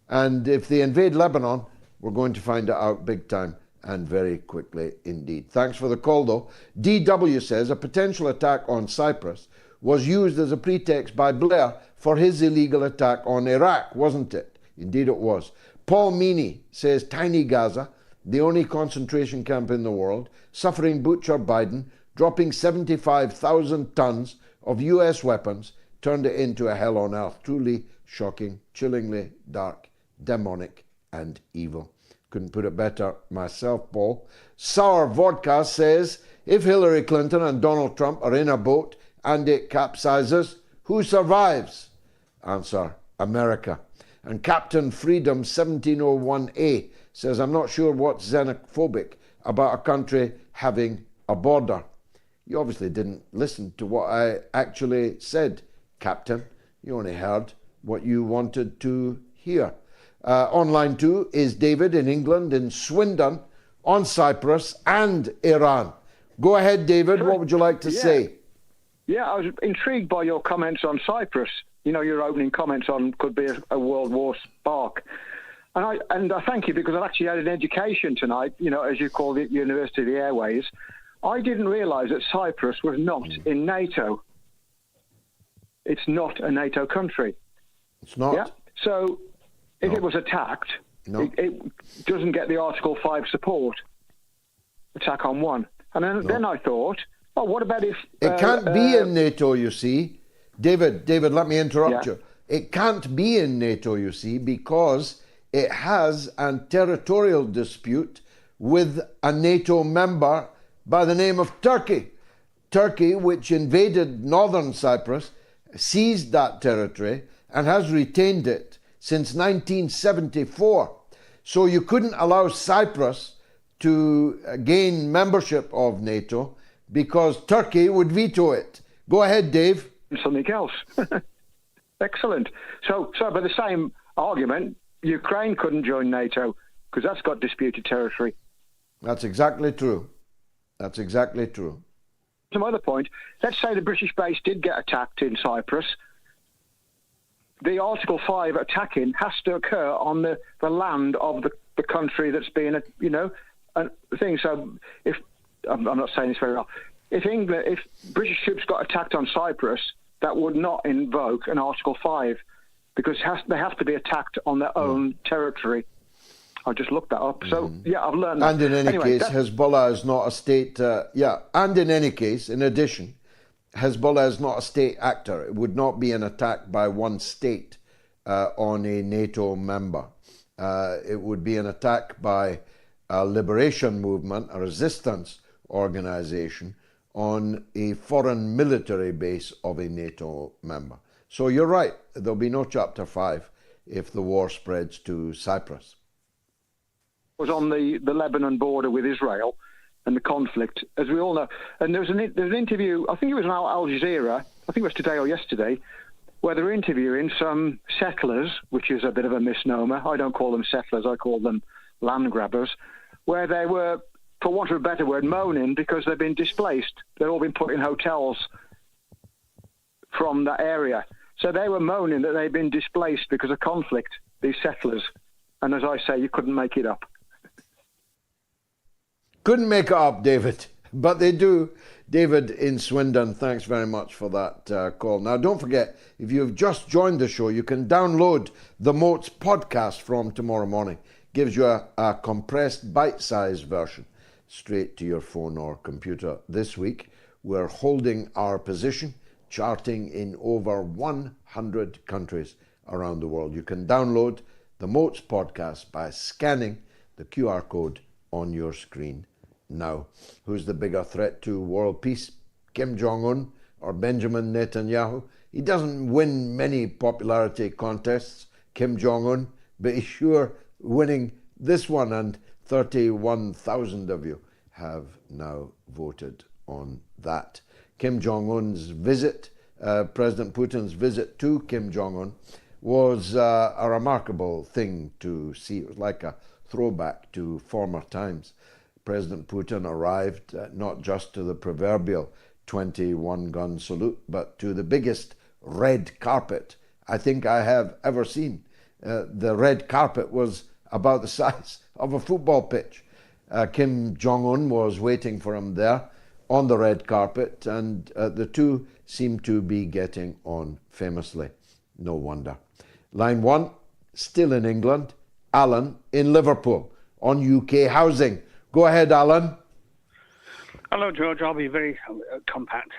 And if they invade Lebanon, we're going to find it out big time and very quickly indeed. Thanks for the call, though. DW says a potential attack on Cyprus was used as a pretext by Blair for his illegal attack on Iraq, wasn't it? Indeed it was. Paul Meany says tiny Gaza, the only concentration camp in the world, suffering butcher Biden, dropping 75,000 tons of US weapons, turned it into a hell on earth. Truly shocking, chillingly dark, demonic, and evil. Couldn't put it better myself, Paul. Sour Vodka says, if Hillary Clinton and Donald Trump are in a boat and it capsizes, who survives? Answer, America. And Captain Freedom 1701A says, I'm not sure what's xenophobic about a country having a border. You obviously didn't listen to what I actually said, Captain. You only heard what you wanted to hear. Online too is David in England, in Swindon, on Cyprus and Iran. Go ahead, David. What would you like to say? Yeah, I was intrigued by your comments on Cyprus. You know, your opening comments on could be a World War spark. And I thank you, because I've actually had an education tonight, you know, as you call it, University of the Airways. I didn't realise that Cyprus was not in NATO. It's not a NATO country. It's not? Yeah. So if it was attacked, it doesn't get the Article 5 support. Attack on one. And then I thought, oh, what about if... It can't be in NATO, you see. David, let me interrupt you. It can't be in NATO, you see, because it has a territorial dispute with a NATO member by the name of Turkey. Turkey, which invaded northern Cyprus, seized that territory and has retained it since 1974. So you couldn't allow Cyprus to gain membership of NATO because Turkey would veto it. Go ahead, Dave. Something else. Excellent. So by the same argument, Ukraine couldn't join NATO because that's got disputed territory. That's exactly true. That's exactly true. Some other point, let's say the British base did get attacked in Cyprus. The Article 5 attacking has to occur on the land of the country that's being, a thing. So if, I'm not saying this very well, if British troops got attacked on Cyprus, that would not invoke an Article 5 because they have to be attacked on their own territory. I just looked that up. So, yeah, I've learned that. And in any case, Hezbollah is not a state... and in any case, in addition, Hezbollah is not a state actor. It would not be an attack by one state on a NATO member. It would be an attack by a liberation movement, a resistance organization, on a foreign military base of a NATO member. So you're right, there'll be no Chapter 5 if the war spreads to Cyprus. Was on the Lebanon border with Israel and the conflict, as we all know. And there was an interview, I think it was on Al Jazeera, I think it was today or yesterday, where they were interviewing some settlers, which is a bit of a misnomer. I don't call them settlers, I call them land grabbers, where they were, for want of a better word, moaning because they've been displaced. They've all been put in hotels from that area. So they were moaning that they'd been displaced because of conflict, these settlers. And as I say, you couldn't make it up. Couldn't make it up, David, but they do. David in Swindon, thanks very much for that call. Now, don't forget, if you've just joined the show, you can download the MOATS podcast from tomorrow morning. Gives you a compressed, bite-sized version straight to your phone or computer. This week, we're holding our position, charting in over 100 countries around the world. You can download the MOATS podcast by scanning the QR code on your screen now. Who's the bigger threat to world peace? Kim Jong-un or Benjamin Netanyahu? He doesn't win many popularity contests, Kim Jong-un, but he's sure winning this one, and 31,000 of you have now voted on that. Kim Jong-un's visit, President Putin's visit to Kim Jong-un, was a remarkable thing to see. It was like a throwback to former times. President Putin arrived not just to the proverbial 21-gun salute, but to the biggest red carpet I think I have ever seen. The red carpet was about the size of a football pitch. Kim Jong-un was waiting for him there on the red carpet, and the two seemed to be getting on famously. No wonder. Line 1, still in England, Alan in Liverpool on UK housing. Go ahead, Alan. Hello, George. I'll be very compact.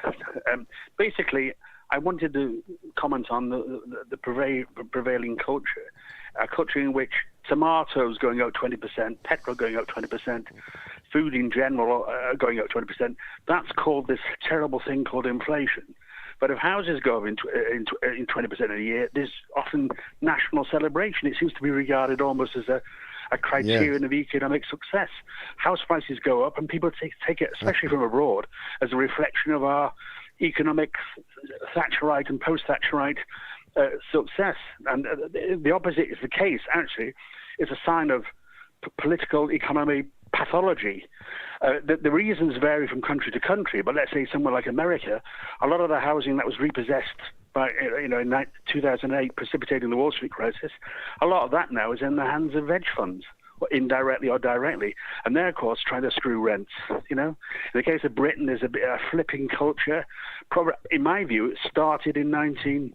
Basically, I wanted to comment on the prevailing culture, a culture in which tomatoes going up 20%, petrol going up 20%, food in general going up 20%. That's called this terrible thing called inflation. But if houses go up in 20% a year, there's often national celebration. It seems to be regarded almost as a criterion of economic success. House prices go up, and people take it, especially from abroad, as a reflection of our economic Thatcherite and post-Thatcherite success. And the opposite is the case, actually. It's a sign of political economy pathology. The reasons vary from country to country, but let's say somewhere like America, a lot of the housing that was repossessed by, in 2008, precipitating the Wall Street crisis, a lot of that now is in the hands of hedge funds, indirectly or directly, and they're of course trying to screw rents. In the case of Britain, there's a bit of flipping culture. Probably, in my view, it started in the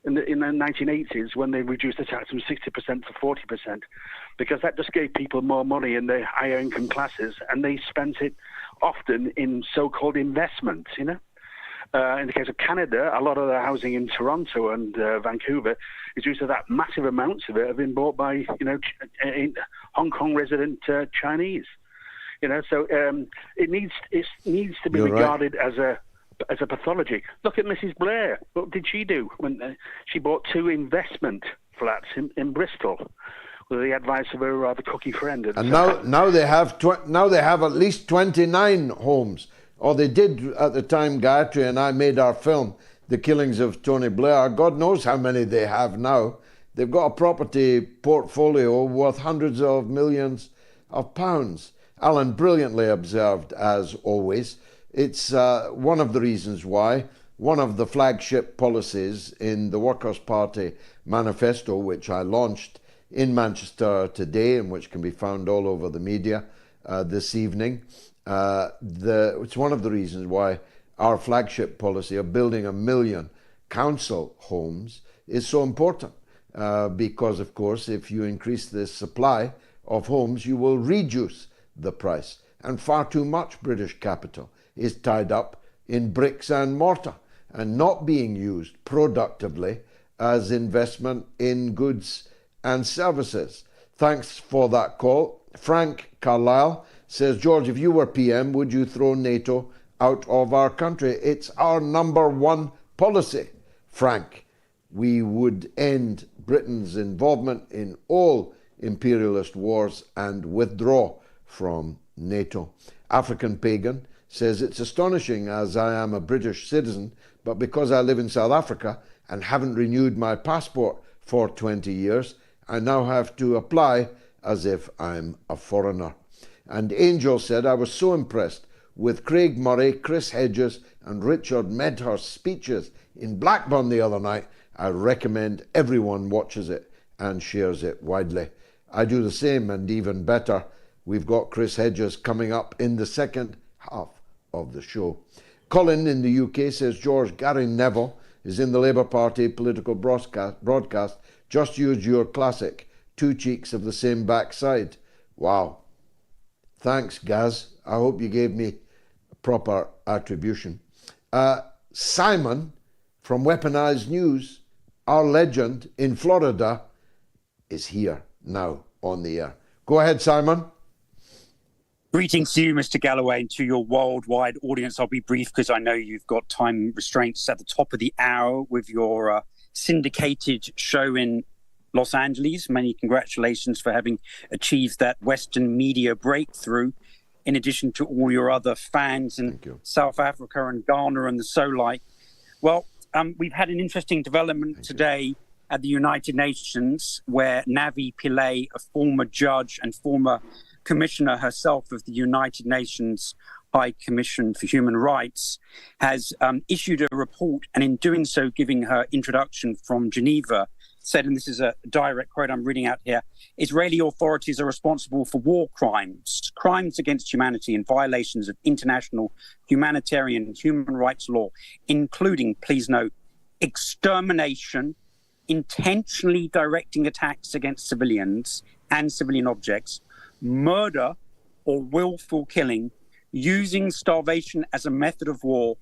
1980s when they reduced the tax from 60% to 40%, because that just gave people more money in the higher income classes, and they spent it often in so-called investments. In the case of Canada, a lot of the housing in Toronto and Vancouver is due to that massive amounts of it have been bought by Hong Kong resident Chinese. So it needs to be regarded as a pathology. Look at Mrs. Blair. What did she do when she bought 2 investment flats in Bristol with the advice of her rather cocky friend? And now they have at least 29 homes. Or they did at the time Gayatri and I made our film, The Killings of Tony Blair. God knows how many they have now. They've got a property portfolio worth hundreds of millions of pounds. Alan brilliantly observed, as always. It's one of the reasons why one of the flagship policies in the Workers' Party manifesto, which I launched in Manchester today and which can be found all over the media this evening, it's one of the reasons why our flagship policy of building 1 million council homes is so important because, of course, if you increase the supply of homes, you will reduce the price. And far too much British capital is tied up in bricks and mortar and not being used productively as investment in goods and services. Thanks for that call. Frank Carlisle says, George, if you were PM, would you throw NATO out of our country? It's our number one policy, Frank. We would end Britain's involvement in all imperialist wars and withdraw from NATO. African Pagan says, it's astonishing as I am a British citizen, but because I live in South Africa and haven't renewed my passport for 20 years, I now have to apply as if I'm a foreigner. And Angel said, I was so impressed with Craig Murray, Chris Hedges and Richard Medhurst's speeches in Blackburn the other night. I recommend everyone watches it and shares it widely. I do the same, and even better, we've got Chris Hedges coming up in the second half of the show. Colin in the UK says, George, Gary Neville is in the Labour Party political broadcast. Just use your classic, two cheeks of the same backside. Wow. Thanks, Gaz. I hope you gave me proper attribution. Simon from Weaponized News, our legend in Florida, is here now on the air. Go ahead, Simon. Greetings to you, Mr. Galloway, and to your worldwide audience. I'll be brief because I know you've got time restraints at the top of the hour with your syndicated show in Los Angeles. Many congratulations for having achieved that Western media breakthrough, in addition to all your other fans in South Africa and Ghana and the so like. Well, we've had an interesting development today at the United Nations where Navi Pillay, a former judge and former commissioner herself of the United Nations High Commission for Human Rights, has issued a report, and in doing so, giving her introduction from Geneva, said, and this is a direct quote I'm reading out here, Israeli authorities are responsible for war crimes, crimes against humanity and violations of international humanitarian and human rights law, including, please note, extermination, intentionally directing attacks against civilians and civilian objects, murder or willful killing, using starvation as a method of war,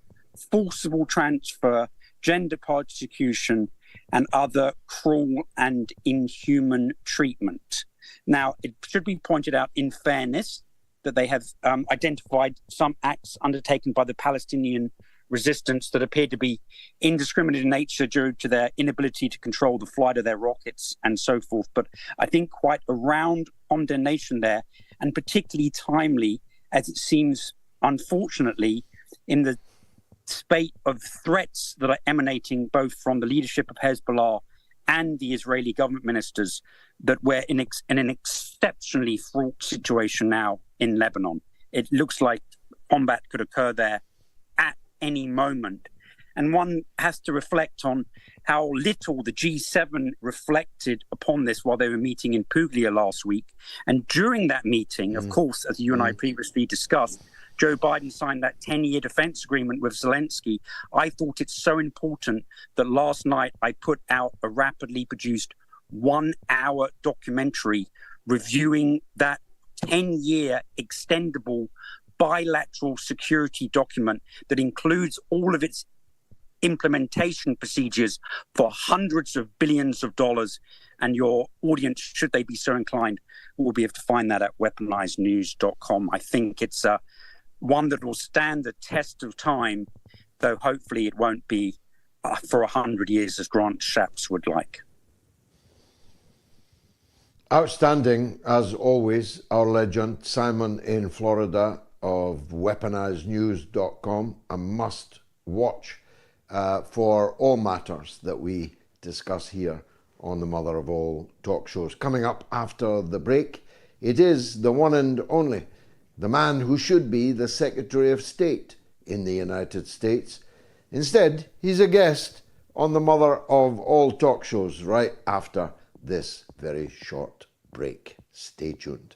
forcible transfer, gender persecution, and other cruel and inhuman treatment. Now, it should be pointed out in fairness that they have identified some acts undertaken by the Palestinian resistance that appear to be indiscriminate in nature due to their inability to control the flight of their rockets and so forth. But I think quite a round condemnation there, and particularly timely, as it seems, unfortunately, in the spate of threats that are emanating both from the leadership of Hezbollah and the Israeli government ministers, that we're in an exceptionally fraught situation now in Lebanon. It looks like combat could occur there at any moment. And one has to reflect on how little the G7 reflected upon this while they were meeting in Puglia last week. And during that meeting, of course, as you and I previously discussed, Joe Biden signed that 10-year defense agreement with Zelensky. I thought it's so important that last night I put out a rapidly produced 1-hour documentary reviewing that 10-year extendable bilateral security document that includes all of its implementation procedures for hundreds of billions of dollars. And your audience, should they be so inclined, will be able to find that at weaponizednews.com. I think it's one that will stand the test of time, though hopefully it won't be for 100 years, as Grant Shapps would like. Outstanding, as always, our legend, Simon in Florida of weaponizednews.com, a must watch for all matters that we discuss here on the mother of all talk shows. Coming up after the break, it is the one and only, the man who should be the Secretary of State in the United States. Instead, he's a guest on the mother of all talk shows right after this very short break. Stay tuned.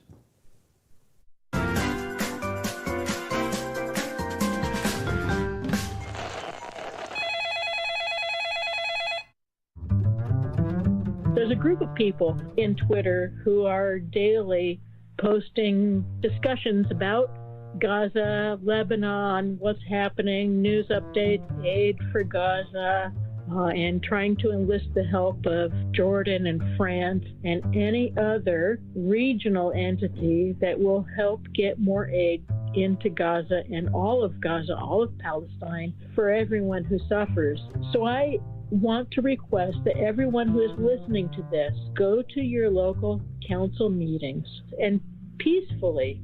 There's a group of people in Twitter who are daily posting discussions about Gaza, Lebanon, what's happening, news updates, aid for Gaza, and trying to enlist the help of Jordan and France and any other regional entity that will help get more aid into Gaza and all of Gaza, all of Palestine, for everyone who suffers. So I want to request that everyone who is listening to this go to your local council meetings and peacefully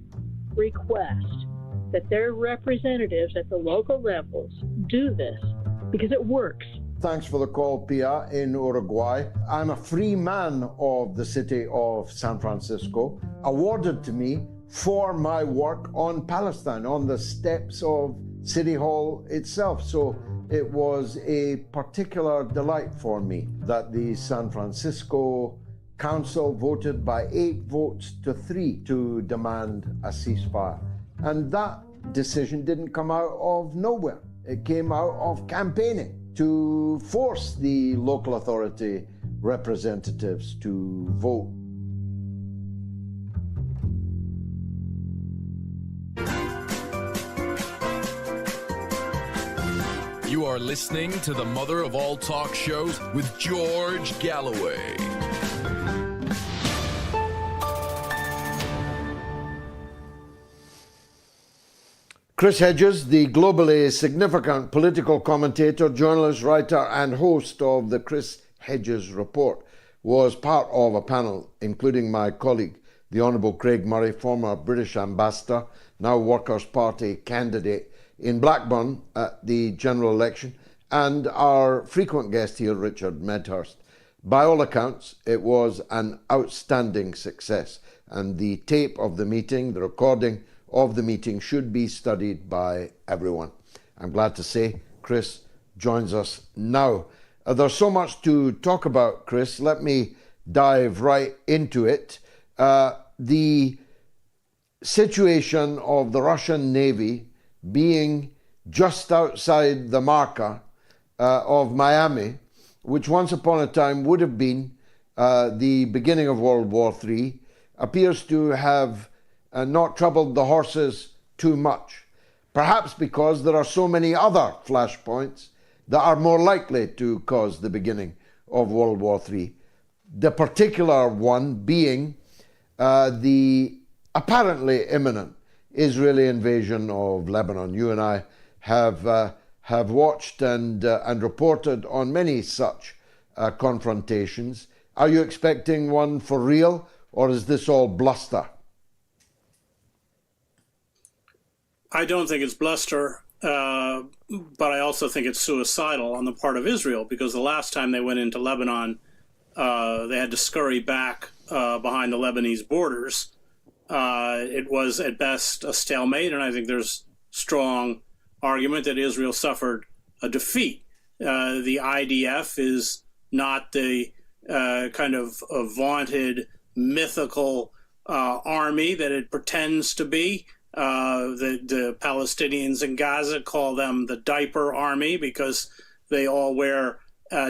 request that their representatives at the local levels do this, because it works. Thanks for the call, Pia, in Uruguay. I'm a free man of the city of San Francisco, awarded to me for my work on Palestine, on the steps of City Hall itself. So it was a particular delight for me that the San Francisco Council voted by 8 votes to 3 to demand a ceasefire. And that decision didn't come out of nowhere. It came out of campaigning to force the local authority representatives to vote. You are listening to the mother of all talk shows with George Galloway. Chris Hedges, the globally significant political commentator, journalist, writer, and host of the Chris Hedges Report, was part of a panel including my colleague, the Honourable Craig Murray, former British ambassador, now Workers' Party candidate in Blackburn at the general election, and our frequent guest here, Richard Medhurst. By all accounts, it was an outstanding success, and the tape of the meeting, the recording of the meeting, should be studied by everyone. I'm glad to say Chris joins us now. There's so much to talk about, Chris. Let me dive right into it. The situation of the Russian Navy being just outside the marker of Miami, which once upon a time would have been the beginning of World War III, appears to have not troubled the horses too much. Perhaps because there are so many other flashpoints that are more likely to cause the beginning of World War III. The particular one being the apparently imminent Israeli invasion of Lebanon. You and I have watched and reported on many such confrontations. Are you expecting one for real, or is this all bluster? I don't think it's bluster, but I also think it's suicidal on the part of Israel, because the last time they went into Lebanon, they had to scurry back behind the Lebanese borders. It was at best a stalemate, and I think there's strong argument that Israel suffered a defeat. The IDF is not the kind of vaunted mythical army that it pretends to be. The Palestinians in Gaza call them the diaper army because they all wear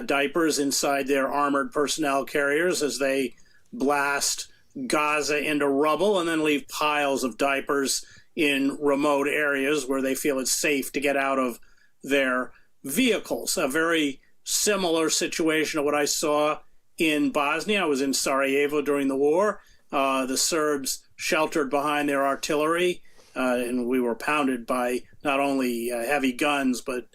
diapers inside their armored personnel carriers as they blast Gaza into rubble and then leave piles of diapers in remote areas where they feel it's safe to get out of their vehicles. A very similar situation to what I saw in Bosnia. I was in Sarajevo during the war. The Serbs sheltered behind their artillery, and we were pounded by not only heavy guns, but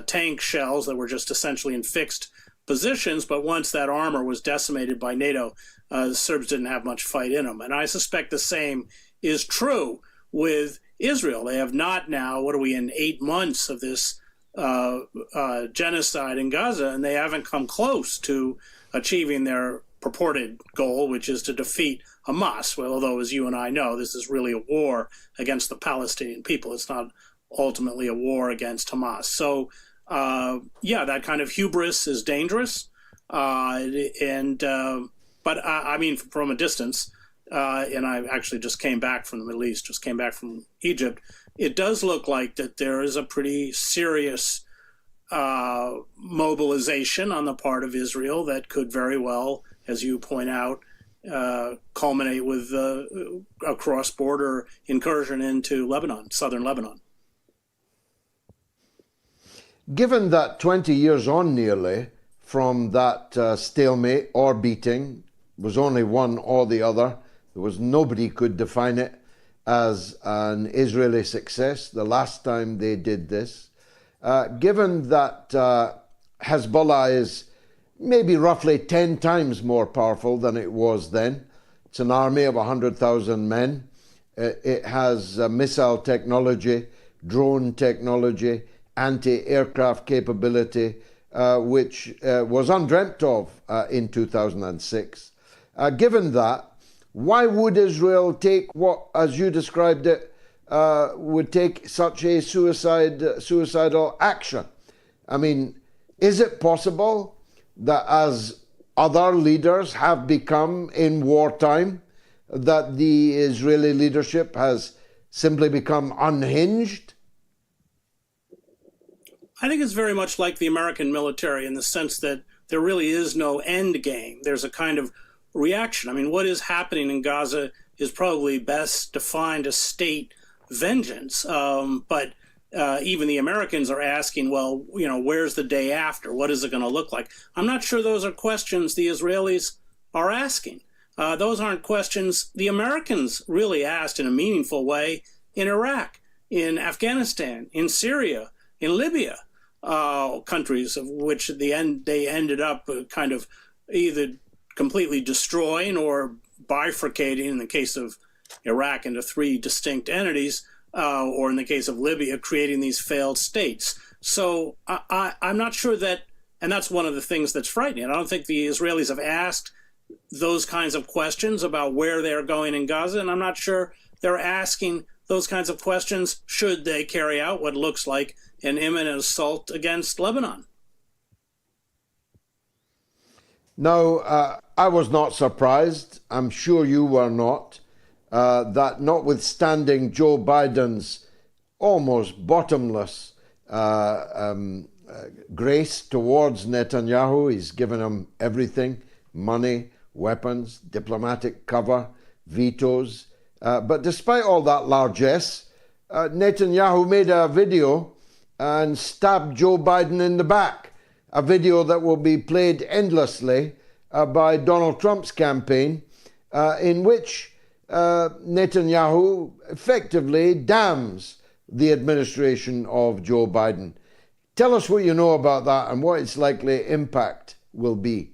tank shells that were just essentially in fixed positions. But once that armor was decimated by NATO, the Serbs didn't have much fight in them. And I suspect the same is true with Israel. They have not now, what are we in, 8 months of this genocide in Gaza, and they haven't come close to achieving their purported goal, which is to defeat Hamas. Well, although, as you and I know, this is really a war against the Palestinian people. It's not ultimately a war against Hamas. So, that kind of hubris is dangerous. But I mean, from a distance, and I actually just came back from the Middle East, just came back from Egypt, it does look like that there is a pretty serious mobilization on the part of Israel that could very well as you point out, culminate with a cross-border incursion into Lebanon, southern Lebanon. Given that 20 years on nearly from that stalemate or beating, was only one or the other, there was nobody could define it as an Israeli success the last time they did this. Given that Hezbollah is maybe roughly 10 times more powerful than it was then, it's an army of 100,000 men. It has missile technology, drone technology, anti-aircraft capability, which was undreamt of in 2006. Given that, why would Israel take what, as you described it, would take such a suicidal action? I mean, is it possible that as other leaders have become in wartime, that the Israeli leadership has simply become unhinged? I think it's very much like the American military in the sense that there really is no end game. There's a kind of reaction. I mean, what is happening in Gaza is probably best defined as state vengeance. But even the Americans are asking, well, you know, where's the day after? What is it going to look like? I'm not sure those are questions the Israelis are asking. Those aren't questions the Americans really asked in a meaningful way in Iraq, in Afghanistan, in Syria, in Libya, countries of which they ended up kind of either completely destroying or bifurcating, in the case of Iraq, into three distinct entities, or in the case of Libya, creating these failed states. So I'm not sure that, and that's one of the things that's frightening. I don't think the Israelis have asked those kinds of questions about where they're going in Gaza, and I'm not sure they're asking those kinds of questions should they carry out what looks like an imminent assault against Lebanon. Now, I was not surprised, I'm sure you were not, that notwithstanding Joe Biden's almost bottomless grace towards Netanyahu, he's given him everything, money, weapons, diplomatic cover, vetoes. But despite all that largesse, Netanyahu made a video and stabbed Joe Biden in the back, a video that will be played endlessly by Donald Trump's campaign, in which Netanyahu effectively damns the administration of Joe Biden. Tell us what you know about that and what its likely impact will be.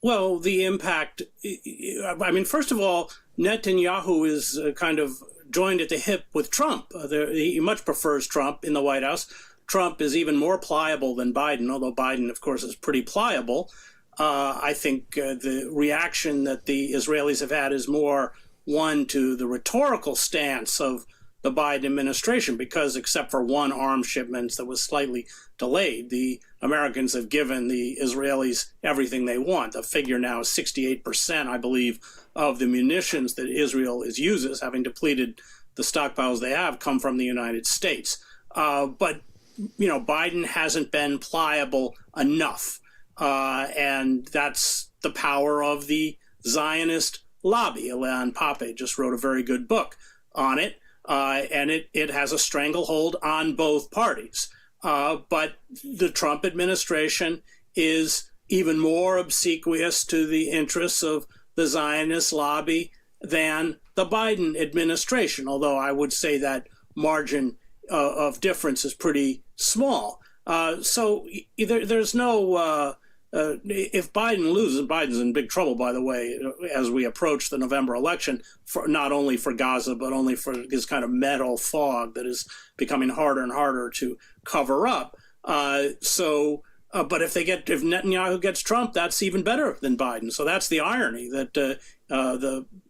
Well, the impact, I mean, first of all, Netanyahu is kind of joined at the hip with Trump. He much prefers Trump in the White House. Trump is even more pliable than Biden, although Biden, of course, is pretty pliable. I think the reaction that the Israelis have had is more one to the rhetorical stance of the Biden administration, because except for one arms shipment that was slightly delayed, the Americans have given the Israelis everything they want. The figure now is 68%, I believe, of the munitions that Israel uses, having depleted the stockpiles they have, come from the United States. But, you know, Biden hasn't been pliable enough. And that's the power of the Zionist lobby. Ilan Pape just wrote a very good book on it. And it has a stranglehold on both parties. But the Trump administration is even more obsequious to the interests of the Zionist lobby than the Biden administration, although I would say that margin of difference is pretty small. So there's no... if Biden loses, Biden's in big trouble, by the way, as we approach the November election, for not only for Gaza, but only for this kind of metal fog that is becoming harder and harder to cover up. But if Netanyahu gets Trump, that's even better than Biden. So that's the irony, that the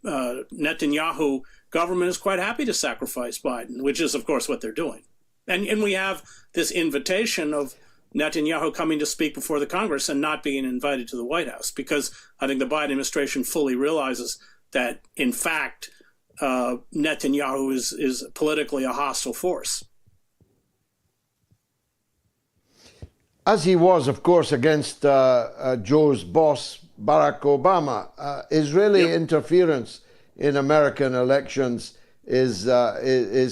Netanyahu government is quite happy to sacrifice Biden, which is, of course, what they're doing. And we have this invitation of Netanyahu coming to speak before the Congress and not being invited to the White House, because I think the Biden administration fully realizes that, in fact, Netanyahu is politically a hostile force. as he was, of course, against Joe's boss, Barack Obama. Israeli interference in American elections is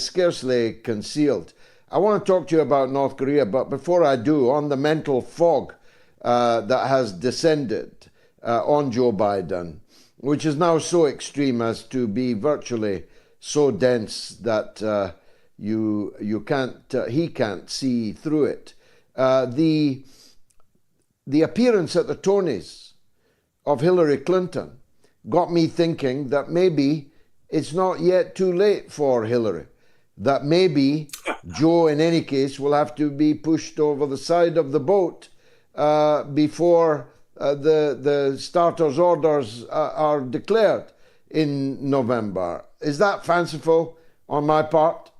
scarcely concealed. I want to talk to you about North Korea, but before I do, on the mental fog that has descended on Joe Biden, which is now so extreme as to be virtually so dense that he can't see through it. The appearance at the Tonys of Hillary Clinton got me thinking that maybe it's not yet too late for Hillary, that maybe Joe, in any case, will have to be pushed over the side of the boat before the starters' orders are declared in November. Is that fanciful on my part?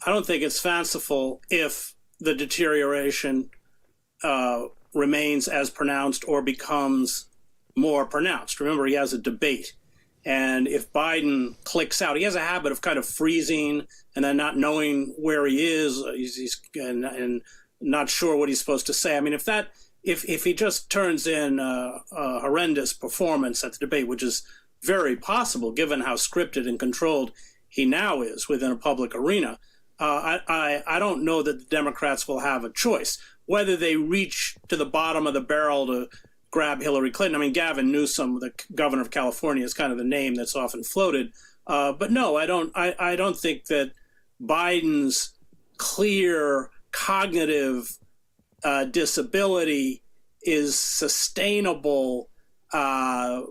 I don't think it's fanciful if the deterioration remains as pronounced or becomes more pronounced. Remember, he has a debate. And if Biden clicks out, he has a habit of kind of freezing and then not knowing where he is. And not sure what he's supposed to say. I mean, if he just turns in a horrendous performance at the debate, which is very possible given how scripted and controlled he now is within a public arena, I don't know that the Democrats will have a choice. Whether they reach to the bottom of the barrel to grab Hillary Clinton. I mean, Gavin Newsom, the governor of California, is kind of the name that's often floated. But no, I don't think that Biden's clear cognitive disability is sustainable, and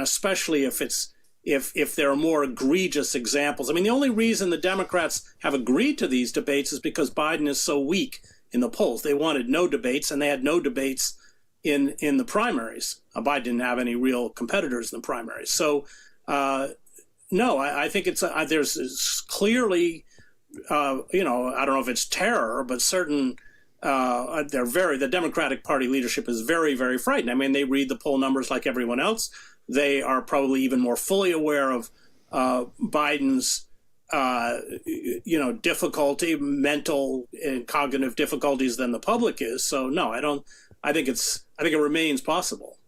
especially if there are more egregious examples. I mean, the only reason the Democrats have agreed to these debates is because Biden is so weak in the polls. They wanted no debates, and they had no debates in the primaries. Biden didn't have any real competitors in the primaries. So, no, I think there's clearly, I don't know if it's terror, but certain, the Democratic Party leadership is very, very frightened. I mean, they read the poll numbers like everyone else. They are probably even more fully aware of Biden's, difficulty, mental and cognitive difficulties than the public is. So no, I think it remains possible.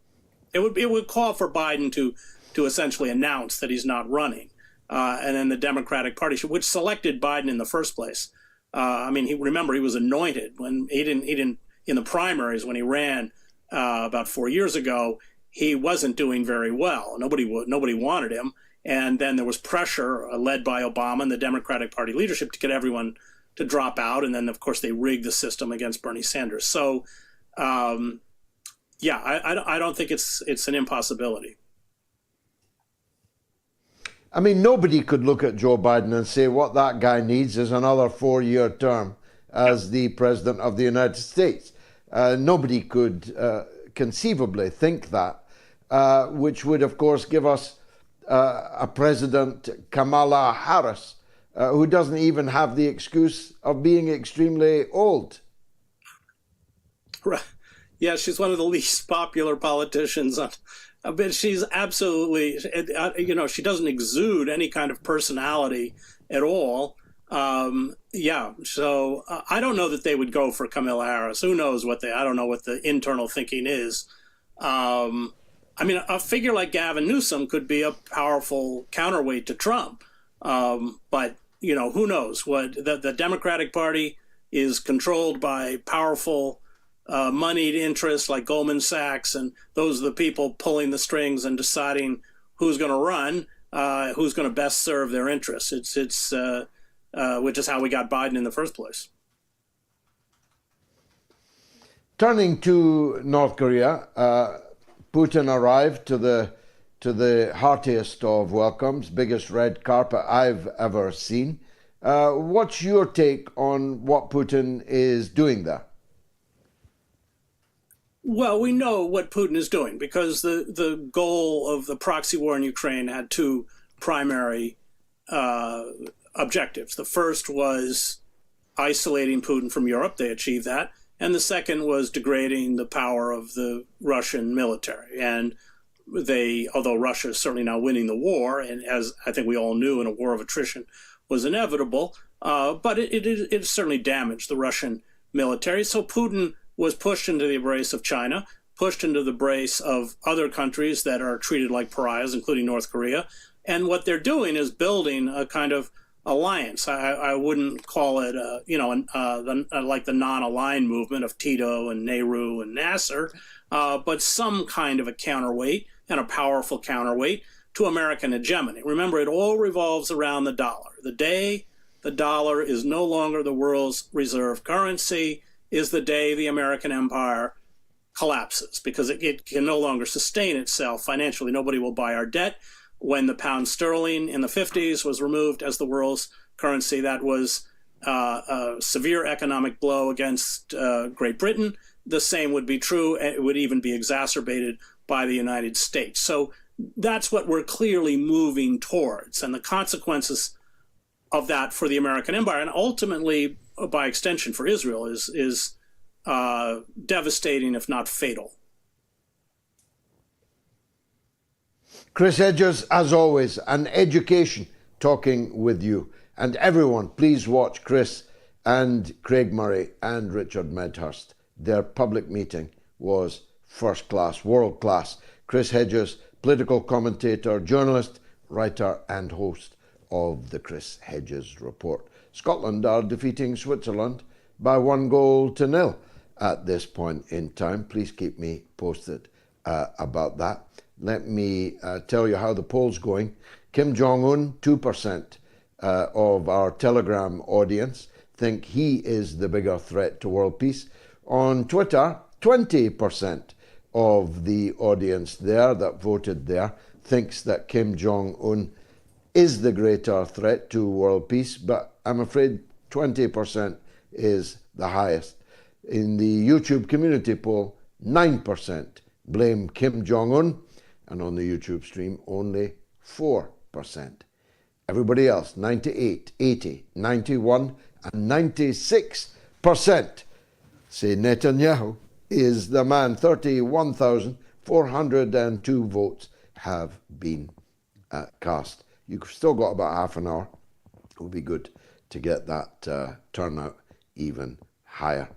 It would call for Biden to essentially announce that he's not running, and then the Democratic Party, which selected Biden in the first place. I mean, he was anointed when he didn't in the primaries when he ran about 4 years ago. He wasn't doing very well. Nobody wanted him, and then there was pressure led by Obama and the Democratic Party leadership to get everyone to drop out, and then of course they rigged the system against Bernie Sanders. So. I don't think it's an impossibility. I mean, nobody could look at Joe Biden and say what that guy needs is another 4-year term as the president of the United States. Nobody could conceivably think that, which would, of course, give us a president, Kamala Harris, who doesn't even have the excuse of being extremely old. Right. Yeah, she's one of the least popular politicians. But she's absolutely, she doesn't exude any kind of personality at all. So I don't know that they would go for Kamala Harris. Who knows I don't know what the internal thinking is. I mean, a figure like Gavin Newsom could be a powerful counterweight to Trump. But, who knows what the Democratic Party is controlled by powerful moneyed interests like Goldman Sachs, and those are the people pulling the strings and deciding who's going to run, who's going to best serve their interess. It's which is how we got Biden in the first place. Turning to North Korea, Putin arrived to the heartiest of welcomes, biggest red carpet I've ever seen. What's your take on what Putin is doing there? Well, we know what Putin is doing because the goal of the proxy war in Ukraine had two primary objectives. The first was isolating Putin from Europe. They achieved that. And the second was degrading the power of the Russian military. And although Russia is certainly now winning the war, and as I think we all knew, in a war of attrition was inevitable, but it certainly damaged the Russian military. So Putin was pushed into the embrace of China, pushed into the embrace of other countries that are treated like pariahs, including North Korea. And what they're doing is building a kind of alliance. I wouldn't call it, like the non-aligned movement of Tito and Nehru and Nasser, but some kind of a counterweight, and a powerful counterweight to American hegemony. Remember, it all revolves around the dollar. The day the dollar is no longer the world's reserve currency is the day the American empire collapses, because it can no longer sustain itself financially. Nobody will buy our debt. When the pound sterling in the 50s was removed as the world's currency, that was a severe economic blow against Great Britain. The same would be true. It would even be exacerbated by the United States. So that's what we're clearly moving towards, and the consequences of that for the American empire, and ultimately, by extension, for Israel, is devastating, if not fatal. Chris Hedges, as always, an education talking with you. And everyone, please watch Chris and Craig Murray and Richard Medhurst. Their public meeting was first class, world class. Chris Hedges, political commentator, journalist, writer and host of the Chris Hedges Report. Scotland are defeating Switzerland by 1-0 at this point in time. Please keep me posted about that. Let me tell you how the poll's going. Kim Jong-un, 2% of our Telegram audience think he is the bigger threat to world peace. On Twitter, 20% of the audience there that voted there thinks that Kim Jong-un is the greater threat to world peace, but I'm afraid 20% is the highest. In the YouTube community poll, 9% blame Kim Jong-un, and on the YouTube stream, only 4%. Everybody else, 98, 80, 91, and 96% say Netanyahu is the man. 31,402 votes have been cast. You've still got about half an hour. It would be good to get that turnout even higher.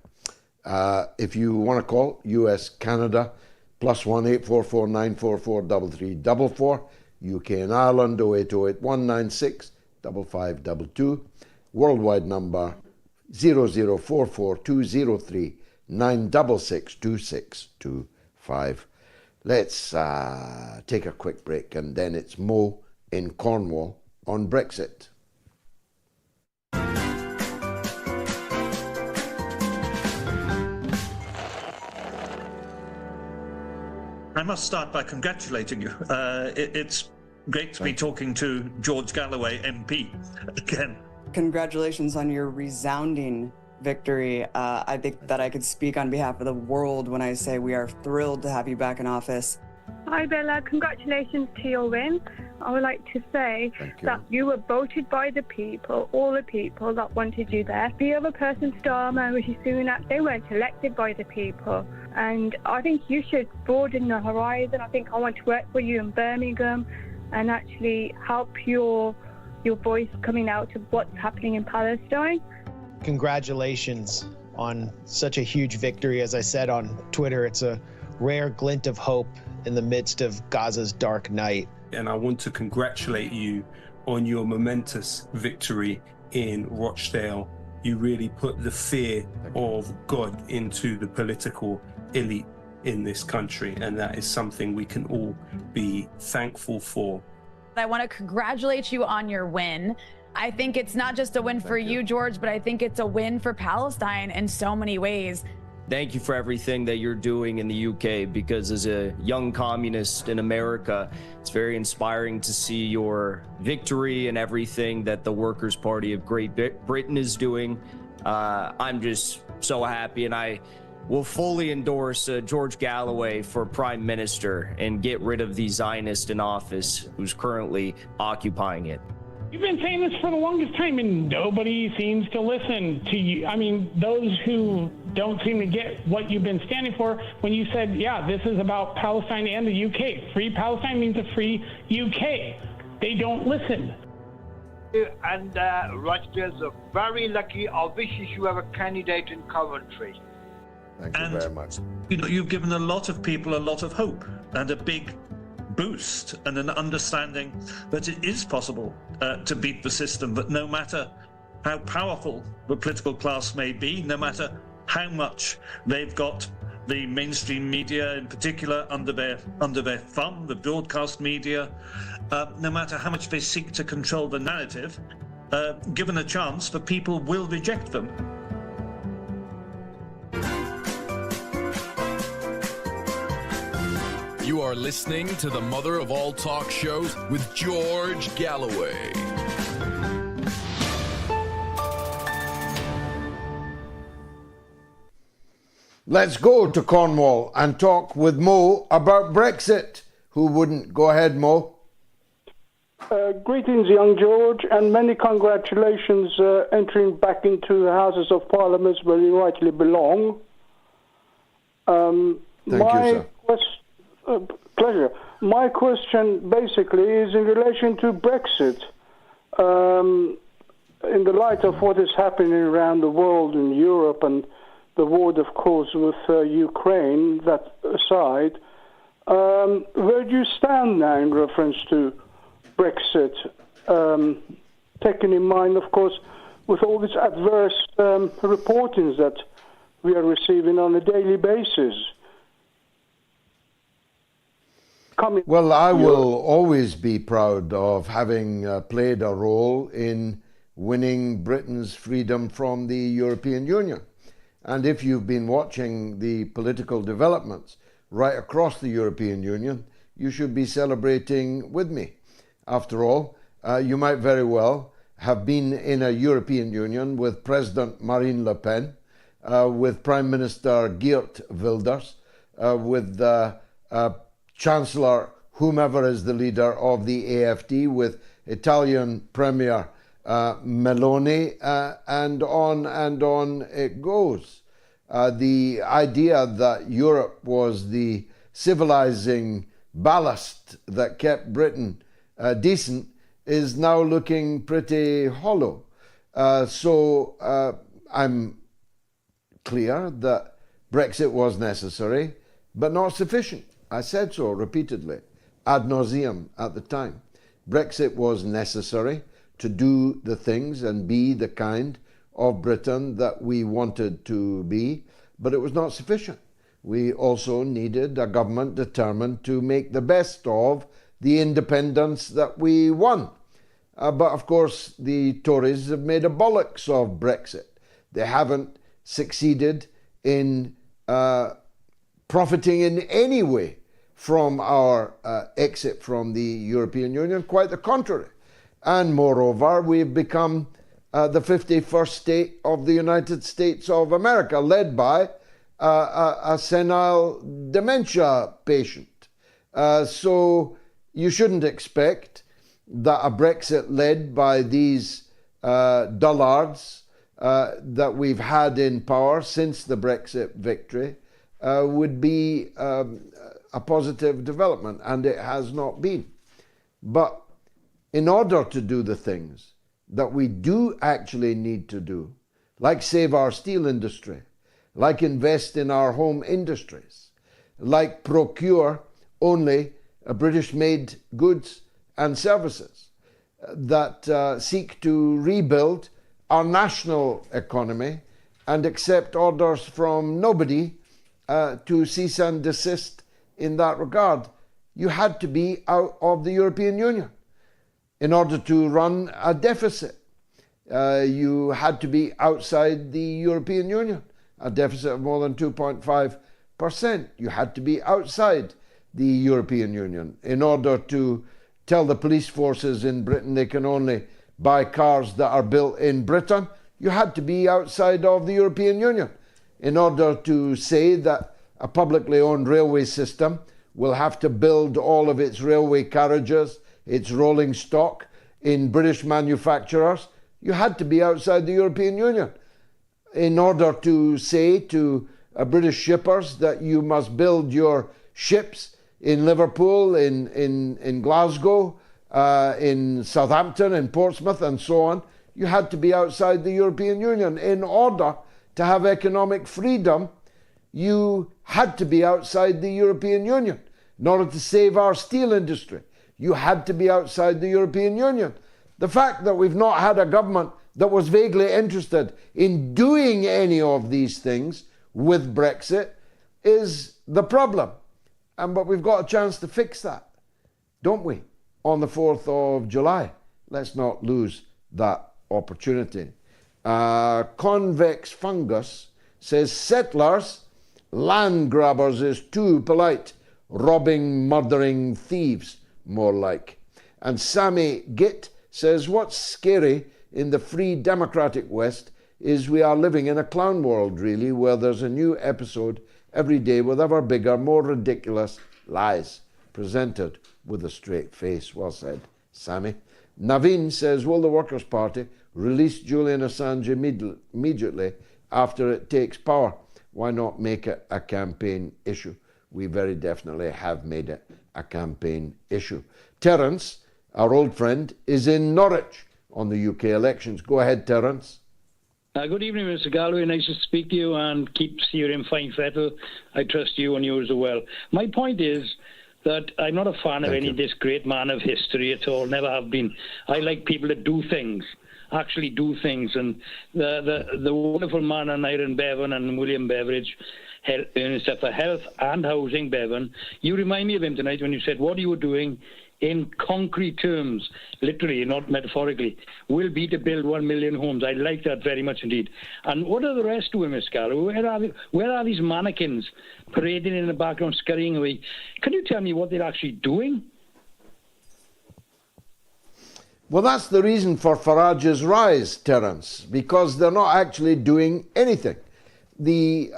If you want to call, US, Canada, +1 844 944 3344. UK and Ireland, 0808 196 5522. Worldwide number 0044 203 966 2625. Let's take a quick break, and then it's Mo in Cornwall on Brexit. I must start by congratulating you. It's great to be talking to George Galloway, MP, again. Congratulations on your resounding victory. I think that I could speak on behalf of the world when I say we are thrilled to have you back in office. Hi, Bella. Congratulations to your win. I would like to say that you were voted by the people, all the people that wanted you there. The other person, Starmer, Rishi Sunak, they weren't elected by the people. And I think you should broaden the horizon. I think I want to work for you in Birmingham and actually help your voice coming out of what's happening in Palestine. Congratulations on such a huge victory. As I said on Twitter, it's a rare glint of hope in the midst of Gaza's dark night. And I want to congratulate you on your momentous victory in Rochdale. You really put the fear of God into the political elite in this country, and that is something we can all be thankful for. I want to congratulate you on your win. I think it's not just a win for you, George, but I think it's a win for Palestine in so many ways. Thank you for everything that you're doing in the UK, because as a young communist in America, it's very inspiring to see your victory and everything that the Workers' Party of Great Britain is doing. I'm just so happy, and I will fully endorse George Galloway for Prime Minister and get rid of the Zionist in office who's currently occupying it. You've been saying this for the longest time, and nobody seems to listen to you. I mean, those who don't seem to get what you've been standing for, when you said, yeah, this is about Palestine and the UK. Free Palestine means a free UK. They don't listen. And Rochdale's are very lucky. I wish you should have a candidate in Coventry. Thank you very much. You know, you've given a lot of people a lot of hope and a big boost and an understanding that it is possible to beat the system, that no matter how powerful the political class may be, no matter how much they've got the mainstream media in particular under their thumb, the broadcast media, no matter how much they seek to control the narrative, given a chance, the people will reject them. You are listening to the mother of all talk shows with George Galloway. Let's go to Cornwall and talk with Mo about Brexit. Who wouldn't? Go ahead, Mo. Greetings, young George, and many congratulations entering back into the Houses of Parliament where you rightly belong. Thank you, sir. Pleasure. My question basically is in relation to Brexit. In the light of what is happening around the world in Europe and the war, of course, with Ukraine, that aside, where do you stand now in reference to Brexit? Taking in mind, of course, with all these adverse reportings that we are receiving on a daily basis. Well, I will always be proud of having played a role in winning Britain's freedom from the European Union. And if you've been watching the political developments right across the European Union, you should be celebrating with me. After all, you might very well have been in a European Union with President Marine Le Pen, with Prime Minister Geert Wilders, with Chancellor, whomever is the leader of the AfD, with Italian Premier Meloni, and on it goes. The idea that Europe was the civilizing ballast that kept Britain decent is now looking pretty hollow. So I'm clear that Brexit was necessary, but not sufficient. I said so repeatedly, ad nauseum at the time. Brexit was necessary to do the things and be the kind of Britain that we wanted to be, but it was not sufficient. We also needed a government determined to make the best of the independence that we won. But of course, the Tories have made a bollocks of Brexit. They haven't succeeded in profiting in any way from our exit from the European Union, quite the contrary. And moreover, we've become the 51st state of the United States of America, led by a senile dementia patient. So you shouldn't expect that a Brexit led by these dullards that we've had in power since the Brexit victory would be a positive development, and it has not been. But in order to do the things that we do actually need to do, like save our steel industry, like invest in our home industries, like procure only British-made goods and services that seek to rebuild our national economy and accept orders from nobody to cease and desist in that regard, you had to be out of the European Union. In order to run a deficit, you had to be outside the European Union, a deficit of more than 2.5%. You had to be outside the European Union. In order to tell the police forces in Britain they can only buy cars that are built in Britain, you had to be outside of the European Union. In order to say that a publicly owned railway system will have to build all of its railway carriages, its rolling stock, in British manufacturers, you had to be outside the European Union. In order to say to British shippers that you must build your ships in Liverpool, in Glasgow, in Southampton, in Portsmouth, and so on, you had to be outside the European Union. In order to have economic freedom, you had to be outside the European Union. In order to save our steel industry, you had to be outside the European Union. The fact that we've not had a government that was vaguely interested in doing any of these things with Brexit is the problem. But we've got a chance to fix that, don't we? On the 4th of July. Let's not lose that opportunity. Convex Fungus says, settlers, land grabbers is too polite. Robbing, murdering thieves, more like. And Sammy Gitt says, what's scary in the free democratic West is we are living in a clown world, really, where there's a new episode every day with ever bigger, more ridiculous lies presented with a straight face. Well said, Sammy. Naveen says, will the Workers' Party release Julian Assange immediately after it takes power? Why not make it a campaign issue? We very definitely have made it a campaign issue. Terence, our old friend, is in Norwich on the UK elections. Go ahead, Terence. Good evening, Mr. Galloway. Nice to speak to you, and keep searing fine fettle. I trust you and yours as well. My point is that I'm not a fan of any of this great man of history at all. Never have been. I like people that do things, actually do things. And the wonderful man on Iron Bevan and William Beveridge, Minister for Health and Housing, Bevan, you remind me of him tonight when you said what you were doing in concrete terms, literally, not metaphorically, will be to build 1 million homes. I like that very much indeed. And what are the rest doing, Miss Galloway? Where are these mannequins parading in the background, scurrying away? Can you tell me what they're actually doing? Well, that's the reason for Farage's rise, Terence, because they're not actually doing anything. Rishi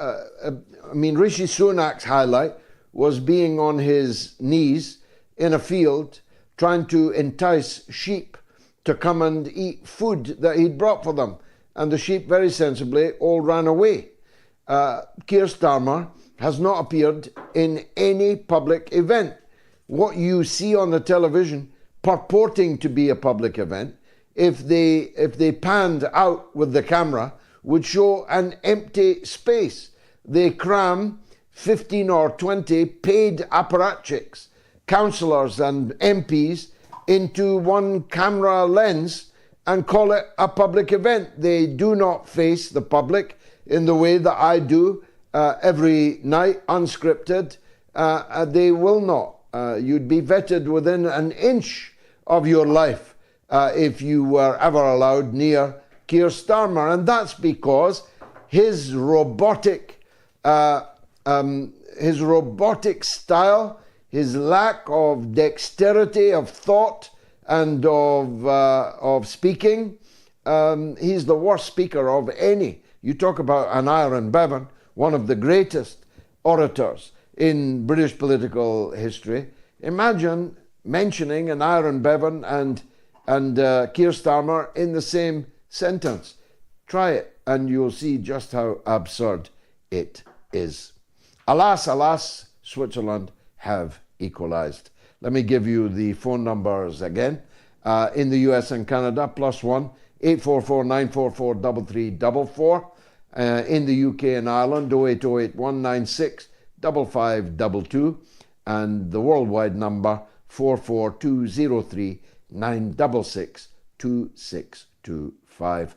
Sunak's highlight was being on his knees in a field trying to entice sheep to come and eat food that he'd brought for them. And the sheep very sensibly all ran away. Keir Starmer has not appeared in any public event. What you see on the television purporting to be a public event, if they panned out with the camera, would show an empty space. They cram 15 or 20 paid apparatchiks, councillors and MPs into one camera lens and call it a public event. They do not face the public in the way that I do every night, unscripted. They will not. You'd be vetted within an inch of your life if you were ever allowed near Keir Starmer. And that's because his robotic style, his lack of dexterity of thought and of speaking, he's the worst speaker of any. You talk about an Aaron Bevan, one of the greatest orators in British political history. Imagine mentioning an Aaron Bevan and Keir Starmer in the same sentence. Try it and you'll see just how absurd it is. Alas, alas, Switzerland have equalized. Let me give you the phone numbers again. In the US and Canada, +1 844 944 3344. In the UK and Ireland, 0808 196 5522. And the worldwide number, 44203 966 2625.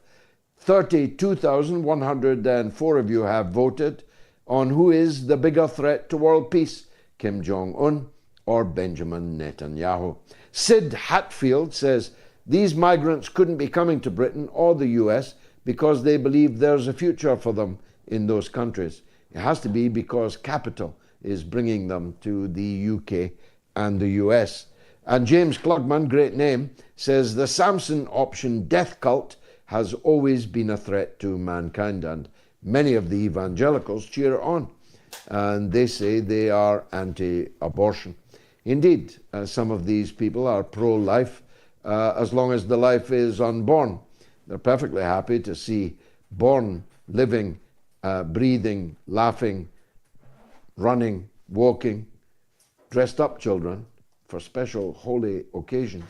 32,104 of you have voted on who is the bigger threat to world peace, Kim Jong-un or Benjamin Netanyahu. Sid Hatfield says, these migrants couldn't be coming to Britain or the US because they believe there's a future for them in those countries. It has to be because capital is bringing them to the UK and the US. And James Klugman, great name, says the Samson option death cult has always been a threat to mankind, and many of the evangelicals cheer on. And they say they are anti-abortion. Indeed, some of these people are pro-life as long as the life is unborn. They're perfectly happy to see born, living, breathing, laughing, running, walking, dressed up children for special holy occasions,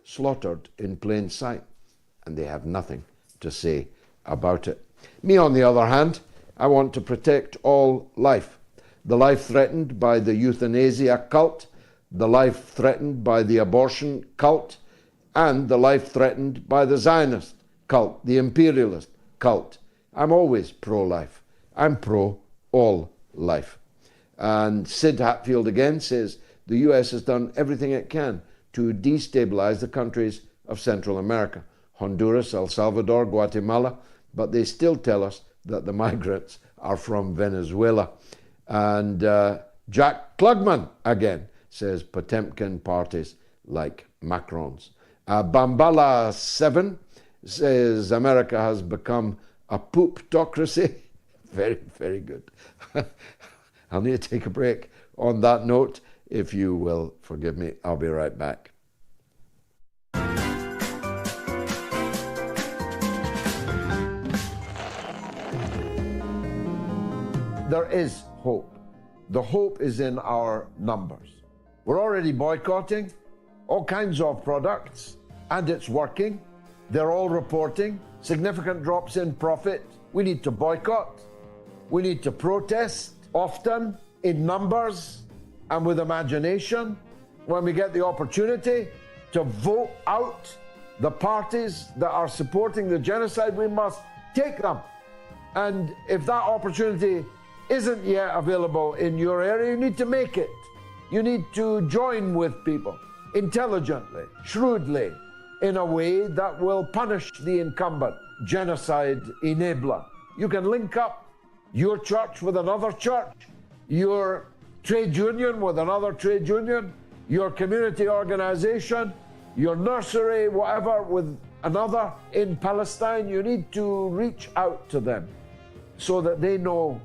slaughtered in plain sight, and they have nothing to say about it. Me, on the other hand, I want to protect all life. The life threatened by the euthanasia cult, the life threatened by the abortion cult, and the life threatened by the Zionist cult, the imperialist cult. I'm always pro-life. I'm pro all life. And Sid Hatfield again says, the US has done everything it can to destabilize the countries of Central America, Honduras, El Salvador, Guatemala, but they still tell us that the migrants are from Venezuela. And Jack Klugman again says Potemkin parties like Macron's. Bambala 7 says America has become a pooptocracy. Very, very good. I'll need to take a break on that note. If you will forgive me, I'll be right back. There is hope. The hope is in our numbers. We're already boycotting all kinds of products, and it's working. They're all reporting significant drops in profit. We need to boycott. We need to protest often in numbers and with imagination. When we get the opportunity to vote out the parties that are supporting the genocide, we must take them. And if that opportunity isn't yet available in your area, you need to make it. You need to join with people intelligently, shrewdly, in a way that will punish the incumbent genocide enabler. You can link up your church with another church, your trade union with another trade union, your community organization, your nursery, whatever, with another in Palestine. You need to reach out to them so that they know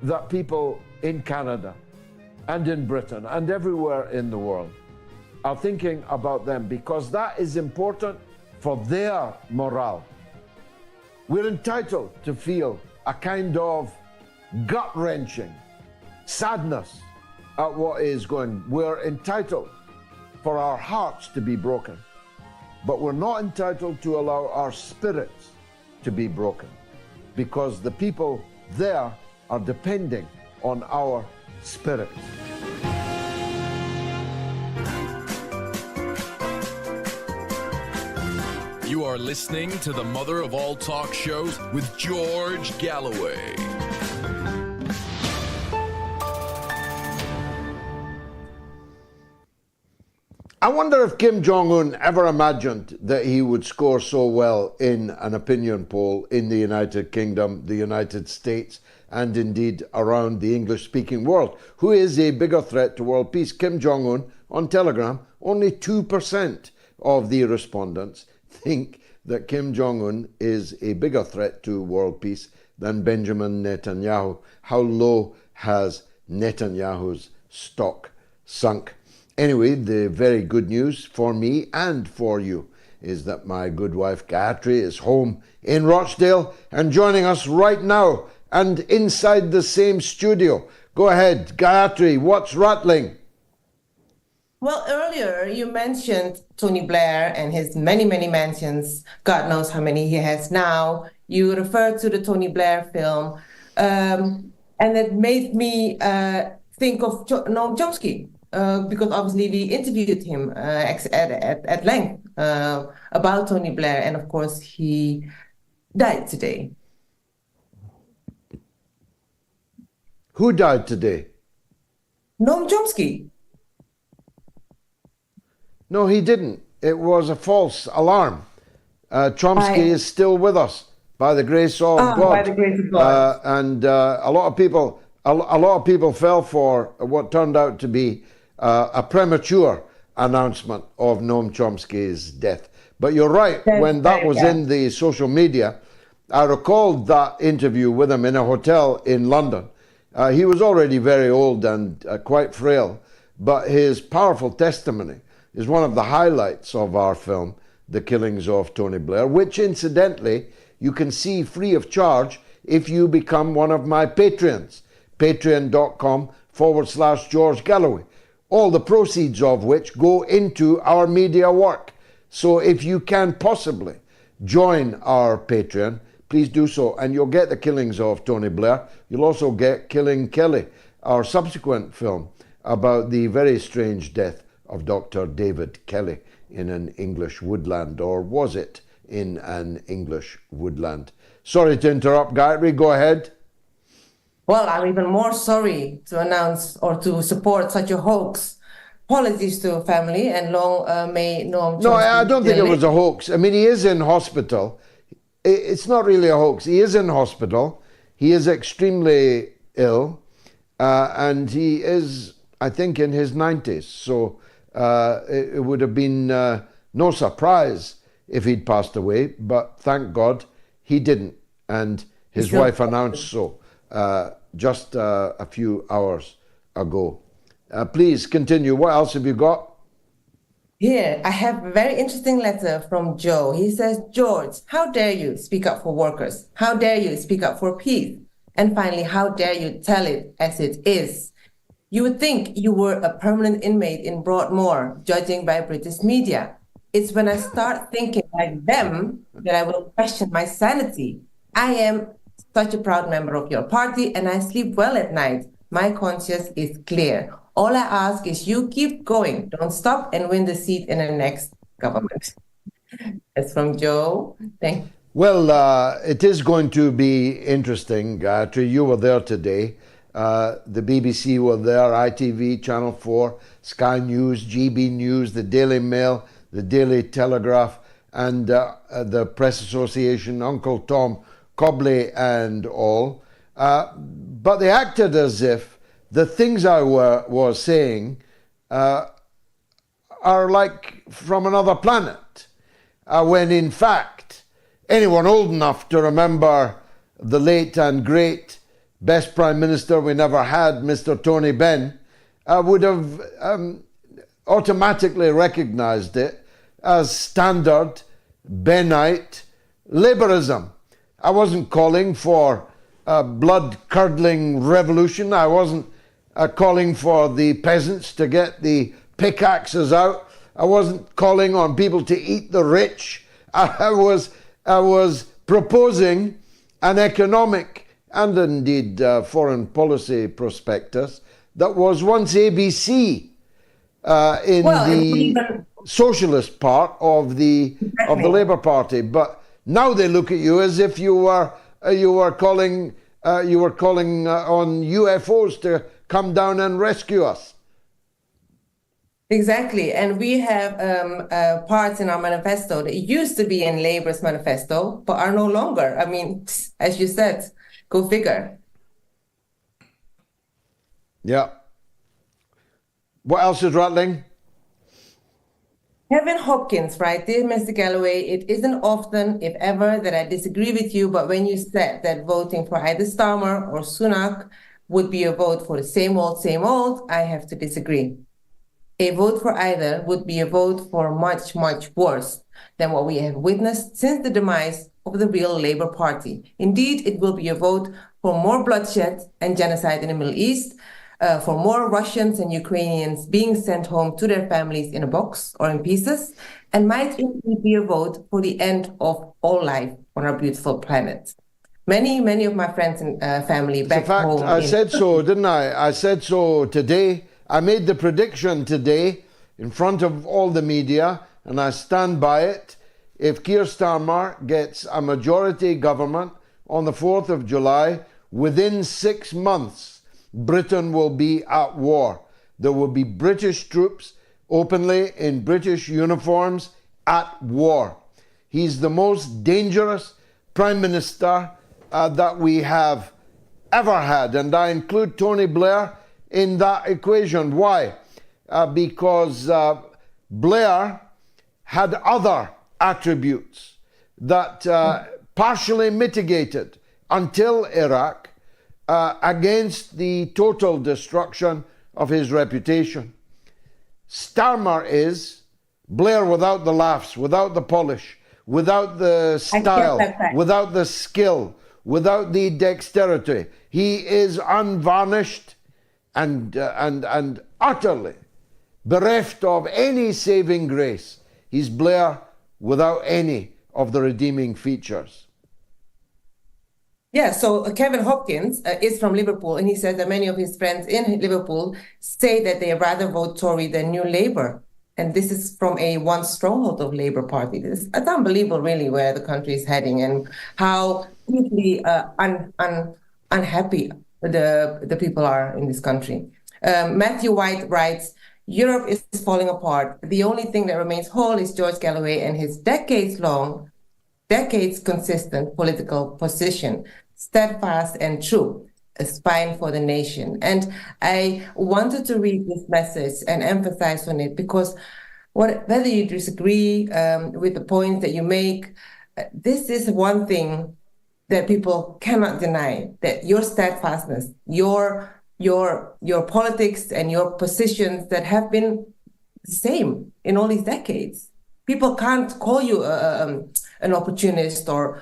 that people in Canada and in Britain and everywhere in the world are thinking about them, because that is important for their morale. We're entitled to feel a kind of gut-wrenching sadness at what is going. We're entitled for our hearts to be broken, but we're not entitled to allow our spirits to be broken, because the people there are depending on our spirits. You are listening to the mother of all talk shows with George Galloway. I wonder if Kim Jong-un ever imagined that he would score so well in an opinion poll in the United Kingdom, the United States, and indeed around the English-speaking world. Who is a bigger threat to world peace? Kim Jong-un on Telegram. Only 2% of the respondents think that Kim Jong-un is a bigger threat to world peace than Benjamin Netanyahu. How low has Netanyahu's stock sunk? Anyway, the very good news for me and for you is that my good wife Gayatri is home in Rochdale and joining us right now and inside the same studio. Go ahead, Gayatri, what's rattling? Well, earlier you mentioned Tony Blair and his many, many mansions. God knows how many he has now. You referred to the Tony Blair film, and it made me think of Noam Chomsky. Because obviously we interviewed him at length about Tony Blair, and of course he died today. Who died today? Noam Chomsky. No, he didn't. It was a false alarm. Chomsky is still with us by the grace of God. By the grace of God. And a lot of people fell for what turned out to be a premature announcement of Noam Chomsky's death. But you're right, when that was in the social media, I recalled that interview with him in a hotel in London. He was already very old and quite frail, but his powerful testimony is one of the highlights of our film, The Killings of Tony Blair, which incidentally you can see free of charge if you become one of my Patreons, patreon.com/George Galloway. all the proceeds of which go into our media work. So if you can possibly join our Patreon, please do so, and you'll get the killings of Tony Blair. You'll also get Killing Kelly, our subsequent film about the very strange death of Dr. David Kelly in an English woodland, or was it in an English woodland? Sorry to interrupt, Gayatri, go ahead. Well, I'm even more sorry to announce or to support such a hoax. Apologies to family, and long may Noam Chomsky. No, I don't think it was a hoax. I mean, he is in hospital. It's not really a hoax. He is in hospital. He is extremely ill, and he is, I think, in his 90s. So it would have been no surprise if he'd passed away, but thank God he didn't, and his wife announced so just a few hours ago. Please continue. What else have you got? Here, I have a very interesting letter from Joe. He says, George, how dare you speak up for workers? How dare you speak up for peace? And finally, how dare you tell it as it is? You would think you were a permanent inmate in Broadmoor, judging by British media. It's when I start thinking like them that I will question my sanity. I am such a proud member of your party, and I sleep well at night. My conscience is clear. All I ask is you keep going. Don't stop and win the seat in the next government. That's from Joe. Thank you. Well, it is going to be interesting. Gayatri, you were there today. The BBC were there, ITV, Channel 4, Sky News, GB News, the Daily Mail, the Daily Telegraph, and the Press Association, Uncle Tom Cobley and all. But they acted as if the things I was saying are like from another planet, when in fact, anyone old enough to remember the late and great best Prime Minister we never had, Mr. Tony Benn, would have automatically recognized it as standard Bennite Labourism. I wasn't calling for a blood-curdling revolution. I wasn't calling for the peasants to get the pickaxes out. I wasn't calling on people to eat the rich. I was proposing an economic and indeed foreign policy prospectus that was once ABC in the socialist part of the Labour Party, but now they look at you as if you were calling on UFOs to come down and rescue us. Exactly, and we have parts in our manifesto that used to be in Labour's manifesto, but are no longer. I mean, as you said, go figure. Yeah. What else is rattling? Kevin Hopkins, right? Dear Mr. Galloway, it isn't often, if ever, that I disagree with you, but when you said that voting for either Starmer or Sunak would be a vote for the same old, I have to disagree. A vote for either would be a vote for much, much worse than what we have witnessed since the demise of the real Labour Party. Indeed, it will be a vote for more bloodshed and genocide in the Middle East, for more Russians and Ukrainians being sent home to their families in a box or in pieces, and might indeed be a vote for the end of all life on our beautiful planet. Many of my friends and family back home. In fact, I said so, didn't I? I said so today. I made the prediction today in front of all the media, and I stand by it. If Keir Starmer gets a majority government on the 4th of July, within 6 months, Britain will be at war. There will be British troops openly in British uniforms at war. He's the most dangerous Prime Minister that we have ever had, and I include Tony Blair in that equation. Why? Because Blair had other attributes that partially mitigated until Iraq against the total destruction of his reputation. Starmer is Blair without the laughs, without the polish, without the style, without the skill, without the dexterity. He is unvarnished and utterly bereft of any saving grace. He's Blair without any of the redeeming features. Yeah, so Kevin Hopkins is from Liverpool, and he said that many of his friends in Liverpool say that they rather vote Tory than New Labour. And this is from a once stronghold of Labour Party. It's unbelievable, really, where the country is heading and how deeply unhappy the people are in this country. Matthew White writes, Europe is falling apart. The only thing that remains whole is George Galloway and his decades consistent political position, steadfast and true, a spine for the nation. And I wanted to read this message and emphasize on it because whether you disagree with the points that you make, this is one thing that people cannot deny, that your steadfastness, your politics and your positions that have been the same in all these decades. People can't call you an opportunist or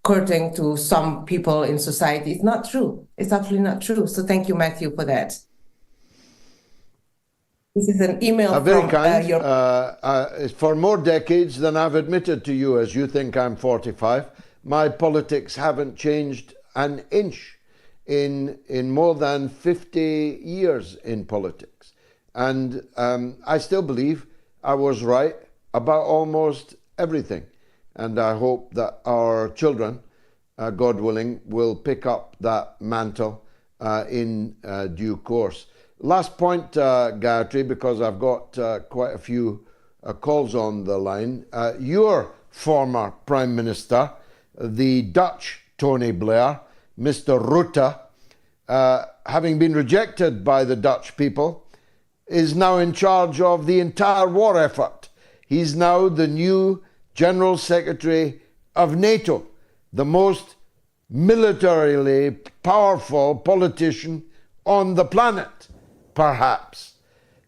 courting to some people in society. It's not true. It's absolutely not true. So thank you, Matthew, for that. This is an email very from kind. For more decades than I've admitted to you, as you think I'm 45, my politics haven't changed an inch in more than 50 years in politics. And I still believe I was right about almost everything. And I hope that our children, God willing, will pick up that mantle in due course. Last point, Gayatri, because I've got quite a few calls on the line. Your former Prime Minister, the Dutch Tony Blair, Mr. Rutte, having been rejected by the Dutch people, is now in charge of the entire war effort. He's now the new General Secretary of NATO, the most militarily powerful politician on the planet, perhaps.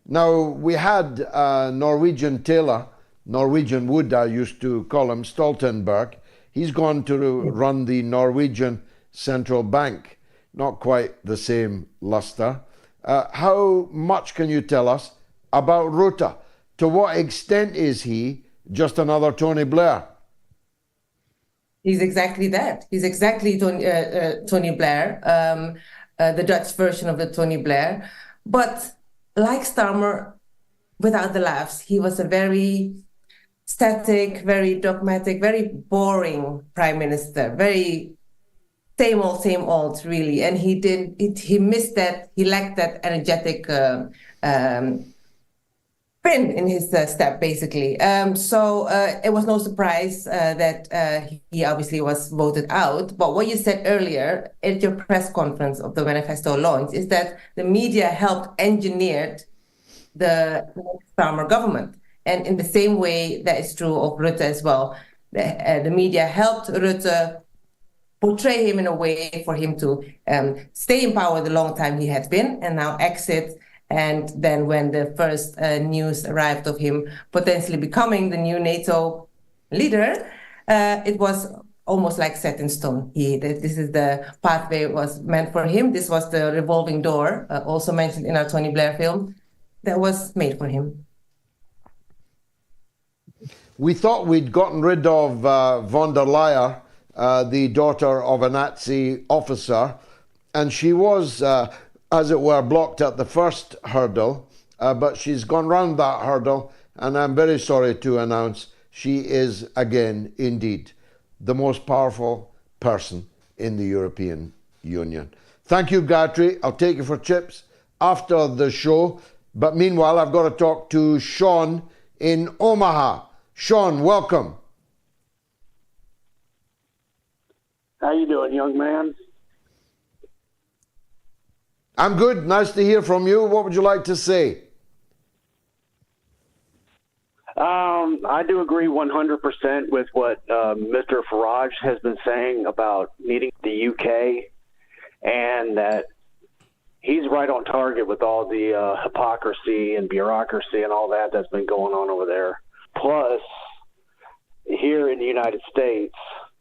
Now, we had a Norwegian tailor, Norwegian Wood I used to call him, Stoltenberg. He's gone to run the Norwegian Central Bank. Not quite the same luster. How much can you tell us about Rutte? To what extent is he just another Tony Blair? He's exactly that. He's exactly Tony Blair, the Dutch version of the Tony Blair. But like Starmer, without the laughs, he was a very static, very dogmatic, very boring prime minister, very same old, really. And he missed that, he lacked that energetic spin in his step, basically. So it was no surprise that he obviously was voted out. But what you said earlier at your press conference of the manifesto launch is that the media helped engineer the Starmer government. And in the same way, that is true of Rutte as well. The media helped Rutte portray him in a way for him to stay in power the long time he had been and now exit. And then when the first news arrived of him potentially becoming the new NATO leader, it was almost like set in stone. This is the pathway was meant for him. This was the revolving door, also mentioned in our Tony Blair film, that was made for him. We thought we'd gotten rid of von der Leyen, the daughter of a Nazi officer, and she was, as it were, blocked at the first hurdle, but she's gone round that hurdle, and I'm very sorry to announce she is again, indeed, the most powerful person in the European Union. Thank you, Gayatri. I'll take you for chips after the show, but meanwhile, I've got to talk to Sean in Omaha. Sean, welcome. How you doing, young man? I'm good. Nice to hear from you. What would you like to say? I do agree 100% with what Mr. Farage has been saying about needing the UK, and that he's right on target with all the hypocrisy and bureaucracy and all that that's been going on over there. Plus, here in the United States,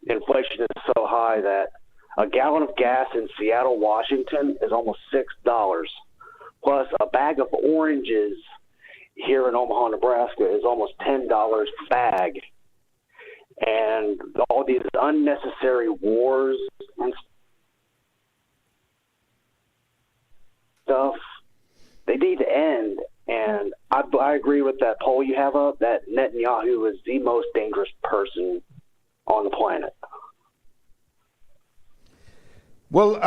inflation is so high that a gallon of gas in Seattle, Washington is almost $6. Plus, a bag of oranges here in Omaha, Nebraska is almost $10 per bag. And all these unnecessary wars and stuff, they need to end. And I agree with that poll you have up, that Netanyahu is the most dangerous person on the planet. Well,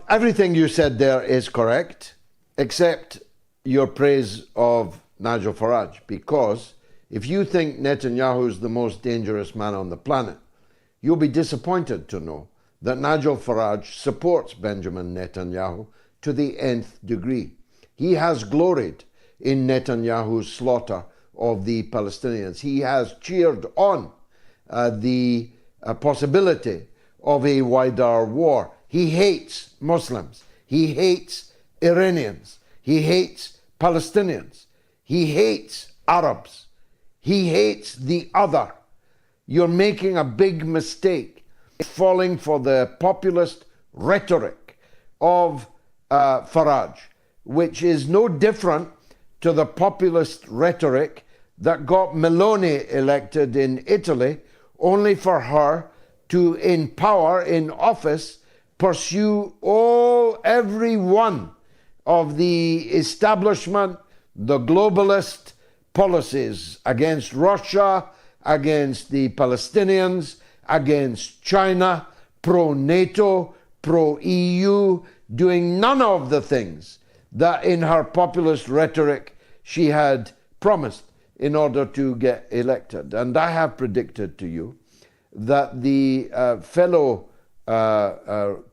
everything you said there is correct, except your praise of Nigel Farage, because if you think Netanyahu is the most dangerous man on the planet, you'll be disappointed to know that Nigel Farage supports Benjamin Netanyahu to the nth degree. He has gloried in Netanyahu's slaughter of the Palestinians. He has cheered on the possibility of a wider war. He hates Muslims. He hates Iranians. He hates Palestinians. He hates Arabs. He hates the other. You're making a big mistake falling for the populist rhetoric of Farage, which is no different to the populist rhetoric that got Meloni elected in Italy, only for her to, in power, in office, pursue every one of the establishment, the globalist policies against Russia, against the Palestinians, against China, pro-NATO, pro-EU, doing none of the things that in her populist rhetoric she had promised in order to get elected. And I have predicted to you that the fellow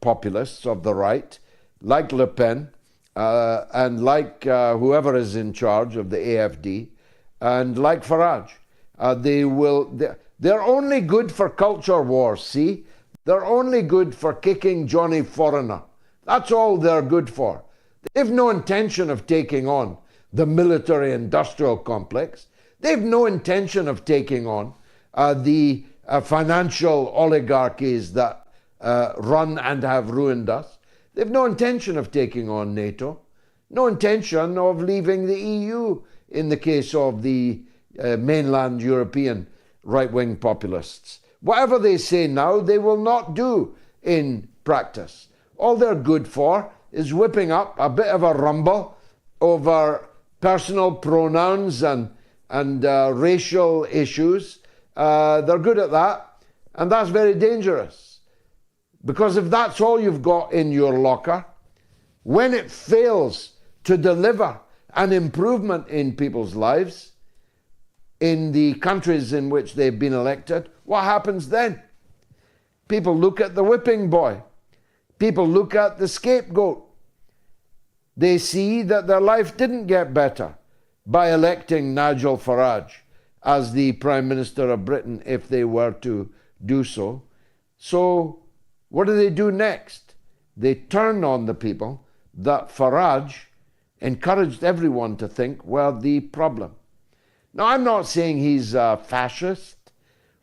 populists of the right, like Le Pen, and like whoever is in charge of the AFD, and like Farage, they're only good for culture wars, see? They're only good for kicking Johnny Foreigner. That's all they're good for. They've no intention of taking on the military-industrial complex. They've no intention of taking on the financial oligarchies that run and have ruined us. They've no intention of taking on NATO. No intention of leaving the EU in the case of the mainland European right-wing populists. Whatever they say now, they will not do in practice. All they're good for is whipping up a bit of a rumble over personal pronouns and racial issues. They're good at that, and that's very dangerous. Because if that's all you've got in your locker, when it fails to deliver an improvement in people's lives, in the countries in which they've been elected, what happens then? People look at the whipping boy. People look at the scapegoat. They see that their life didn't get better by electing Nigel Farage as the Prime Minister of Britain if they were to do so. So what do they do next? They turn on the people that Farage encouraged everyone to think were the problem. Now, I'm not saying he's a fascist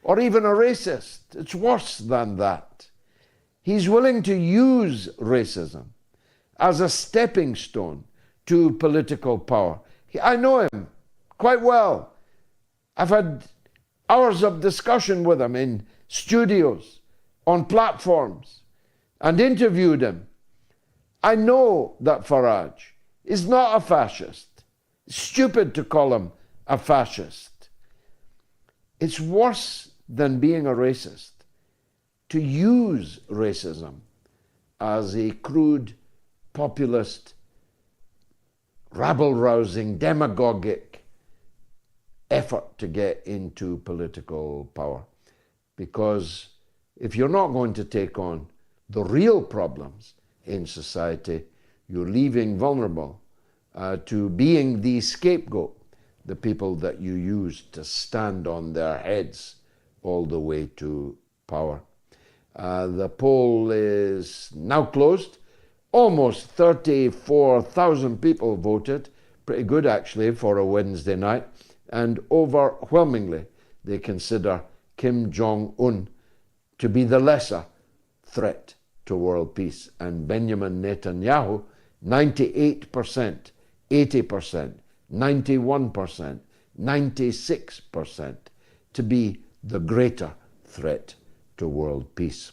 or even a racist. It's worse than that. He's willing to use racism as a stepping stone to political power. I know him quite well. I've had hours of discussion with him in studios, on platforms, and interviewed him. I know that Farage is not a fascist. It's stupid to call him a fascist. It's worse than being a racist to use racism as a crude, populist, rabble-rousing, demagogic effort to get into political power. Because if you're not going to take on the real problems in society, you're leaving vulnerable to being the scapegoat, the people that you use to stand on their heads all the way to power. The poll is now closed. Almost 34,000 people voted. Pretty good, actually, for a Wednesday night. And overwhelmingly, they consider Kim Jong-un to be the lesser threat to world peace. And Benjamin Netanyahu, 98%, 80%, 91%, 96% to be the greater threat to world peace.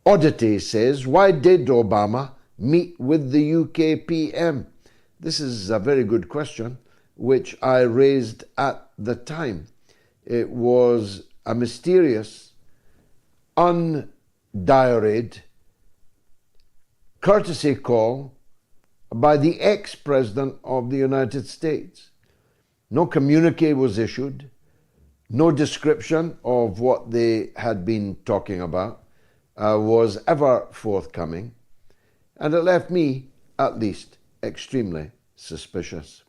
Oddity says, why did Obama meet with the UK PM? This is a very good question, which I raised at the time. It was a mysterious, undiaried courtesy call by the ex-president of the United States. No communique was issued, no description of what they had been talking about was ever forthcoming, and it left me, at least, extremely suspicious.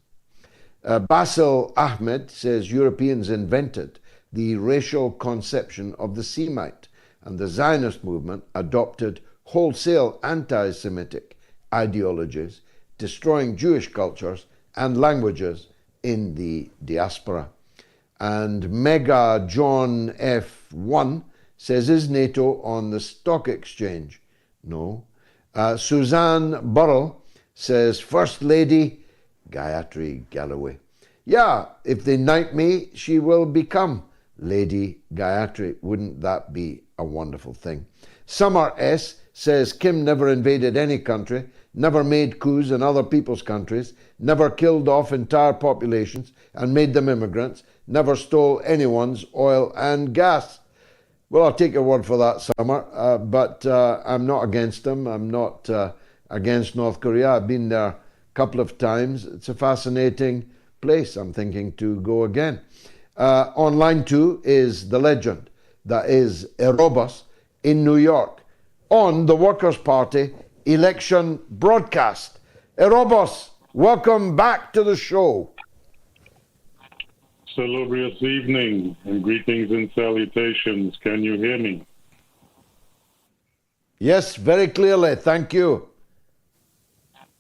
Basil Ahmed says Europeans invented the racial conception of the Semite, and the Zionist movement adopted wholesale anti-Semitic ideologies, destroying Jewish cultures and languages in the diaspora. And Mega John F1 says, is NATO on the stock exchange? No. Suzanne Burrell says, First Lady Gayatri Galloway. Yeah, if they knight me, she will become Lady Gayatri. Wouldn't that be a wonderful thing? Summer S says, Kim never invaded any country, never made coups in other people's countries, never killed off entire populations and made them immigrants, never stole anyone's oil and gas. Well, I'll take your word for that, Summer, but I'm not against them. I'm not against North Korea. I've been there a couple of times. It's a fascinating place. I'm thinking to go again. On line 2 is the legend that is Erebos in New York on the Workers' Party election broadcast. Erebos, welcome back to the show. Salubrious evening and greetings and salutations. Can you hear me? Yes, very clearly. Thank you.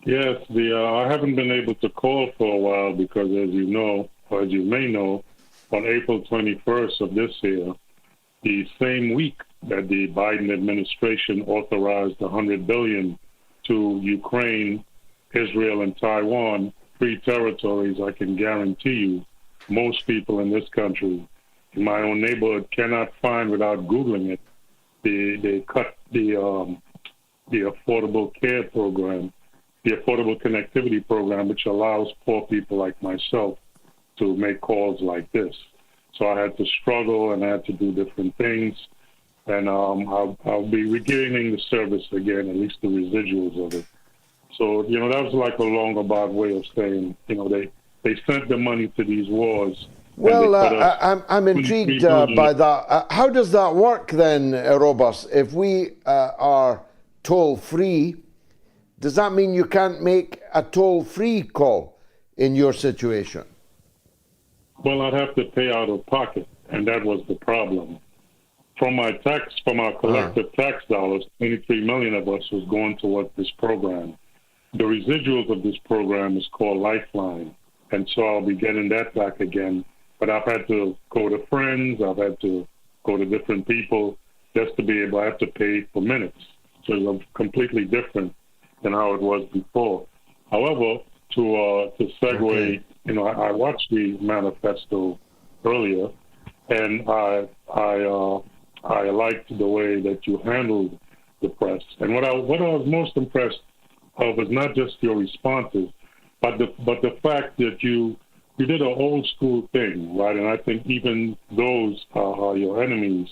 Yes, I haven't been able to call for a while because, as you know, or as you may know, on April 21st of this year, the same week that the Biden administration authorized $100 billion to Ukraine, Israel, and Taiwan, 3 territories, I can guarantee you, most people in this country, in my own neighborhood, cannot find without Googling it. They cut the Affordable Care Program, the Affordable Connectivity Program, which allows poor people like myself to make calls like this. So I had to struggle and I had to do different things. And I'll be regaining the service again, at least the residuals of it. So, that was like a long-about way of saying, they sent the money to these wars. Well, I'm intrigued by that. How does that work then, Erebos? If we are toll-free, does that mean you can't make a toll-free call in your situation? Well, I'd have to pay out of pocket, and that was the problem. From our collective tax dollars, 23 million of us was going towards this program. The residuals of this program is called Lifeline. And so I'll be getting that back again. But I've had to go to friends. I've had to go to different people just to be able, I have to pay for minutes. So it's completely different than how it was before. However, to segue, I watched the manifesto earlier, and I liked the way that you handled the press. And what I was most impressed of was not just your responses, but the fact that you did an old school thing, right? And I think even those are your enemies,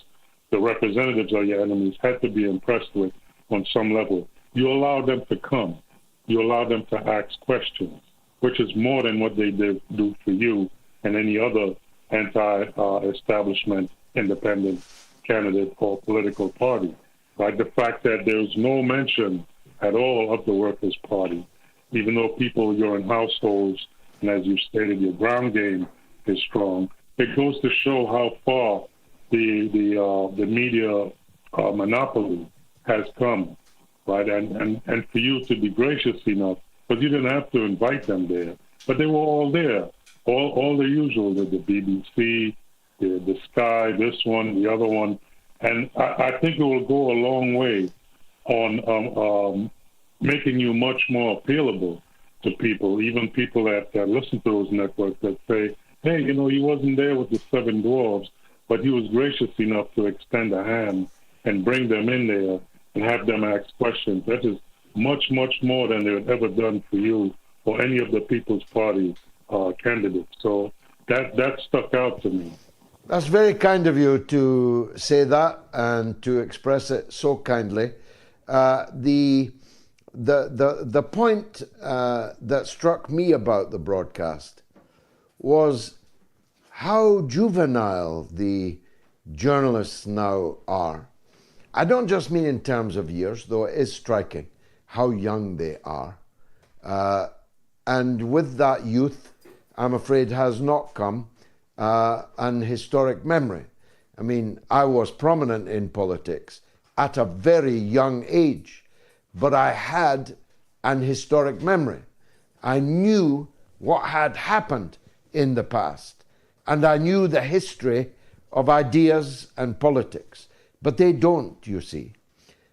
the representatives of your enemies, had to be impressed with on some level. You allowed them to come. You allowed them to ask questions, which is more than what they do for you and any other anti-establishment independent candidate or political party, right? The fact that there's no mention at all of the Workers' Party, even though people, you're in households, and as you stated, your ground game is strong. It goes to show how far the media monopoly has come, right? And for you to be gracious enough, because you didn't have to invite them there, but they were all there, all the usual, the BBC, the Sky, this one, the other one, and I think it will go a long way on making you much more appealable. to people, even people that listen to those networks that say, hey, he wasn't there with the 7 dwarves, but he was gracious enough to extend a hand and bring them in there and have them ask questions. That is much, much more than they had ever done for you or any of the People's Party candidates. So that stuck out to me. That's very kind of you to say that and to express it so kindly. The point that struck me about the broadcast was how juvenile the journalists now are. I don't just mean in terms of years, though it is striking how young they are. And with that youth, I'm afraid, has not come an historic memory. I mean, I was prominent in politics at a very young age, but I had an historic memory. I knew what had happened in the past, and I knew the history of ideas and politics, but they don't, you see.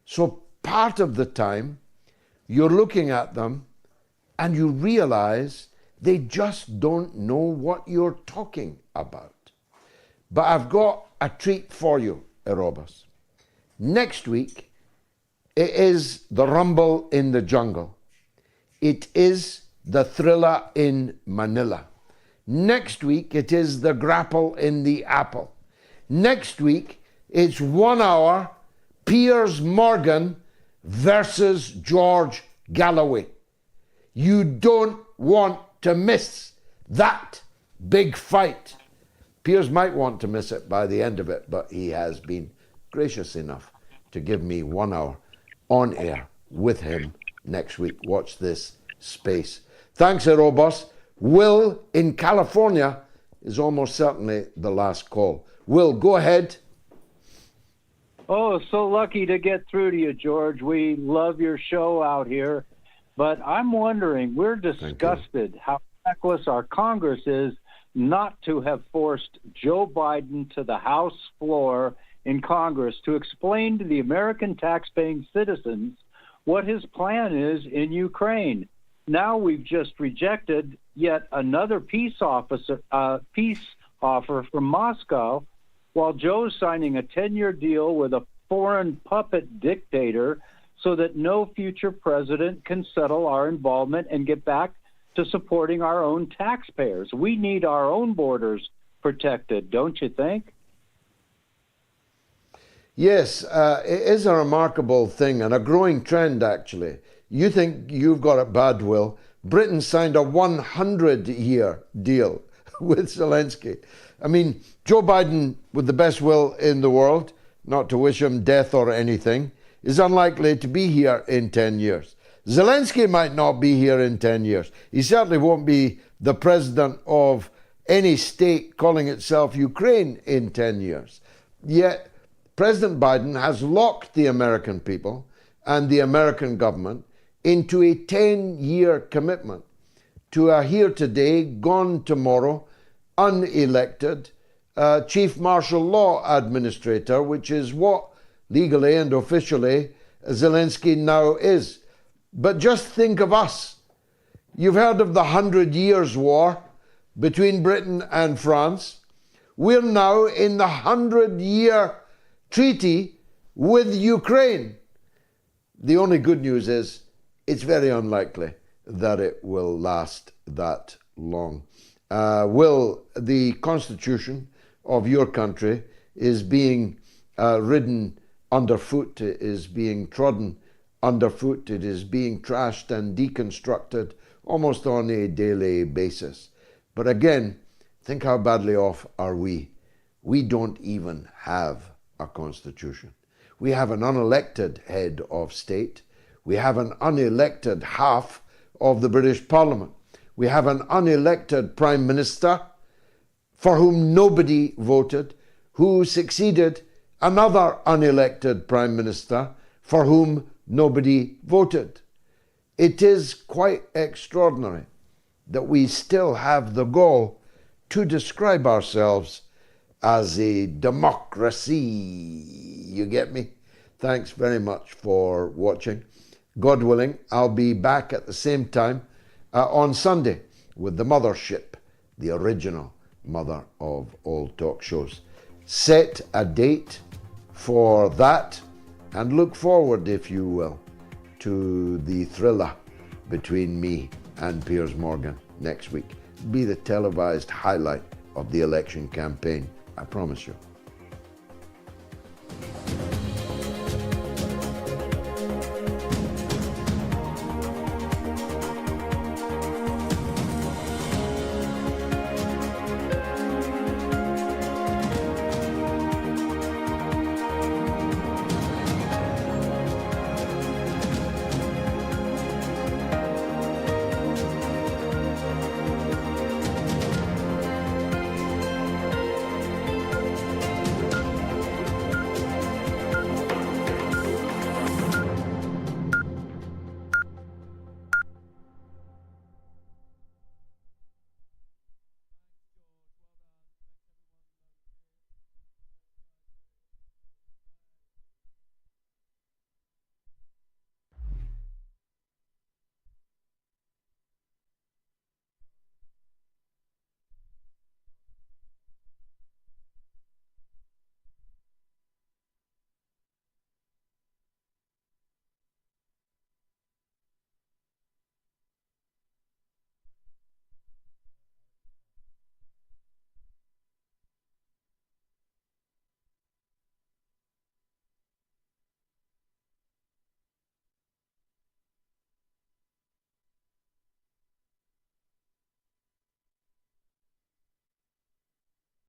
So part of the time, you're looking at them and you realize they just don't know what you're talking about. But I've got a treat for you, Erobos. Next week, it is the rumble in the jungle. It is the thriller in Manila. Next week, it is the grapple in the apple. Next week, it's 1 hour Piers Morgan versus George Galloway. You don't want to miss that big fight. Piers might want to miss it by the end of it, but he has been gracious enough to give me 1 hour on air with him next week. Watch this space. Thanks, Erobos. Will in California is almost certainly the last call. Will, go ahead. Oh, so lucky to get through to you, George. We love your show out here. But I'm wondering, we're disgusted how reckless our Congress is not to have forced Joe Biden to the House floor in Congress to explain to the American taxpaying citizens what his plan is in Ukraine. Now we've just rejected yet another peace offer from Moscow, while Joe's signing a 10-year deal with a foreign puppet dictator so that no future president can settle our involvement and get back to supporting our own taxpayers. We need our own borders protected, don't you think? Yes, it is a remarkable thing and a growing trend, actually. You think you've got it bad, Will. Britain signed a 100-year deal with Zelensky. I mean, Joe Biden, with the best will in the world, not to wish him death or anything, is unlikely to be here in 10 years. Zelensky might not be here in 10 years. He certainly won't be the president of any state calling itself Ukraine in 10 years. Yet, President Biden has locked the American people and the American government into a 10-year commitment to a here today, gone tomorrow, unelected chief martial law administrator, which is what legally and officially Zelensky now is. But just think of us. You've heard of the 100 Years' War between Britain and France. We're now in the 100-year treaty with Ukraine. The only good news is it's very unlikely that it will last that long. Will, the constitution of your country is being ridden underfoot, is being trodden underfoot, it is being trashed and deconstructed almost on a daily basis. But again, think how badly off are we? We don't even have a constitution. We have an unelected head of state. We have an unelected half of the British Parliament. We have an unelected Prime Minister for whom nobody voted, who succeeded another unelected Prime Minister for whom nobody voted. It is quite extraordinary that we still have the gall to describe ourselves as a democracy. You get me? Thanks very much for watching. God willing, I'll be back at the same time on Sunday with the mothership, the original mother of all talk shows. Set a date for that and look forward, if you will, to the thriller between me and Piers Morgan next week. Be the televised highlight of the election campaign, I promise you.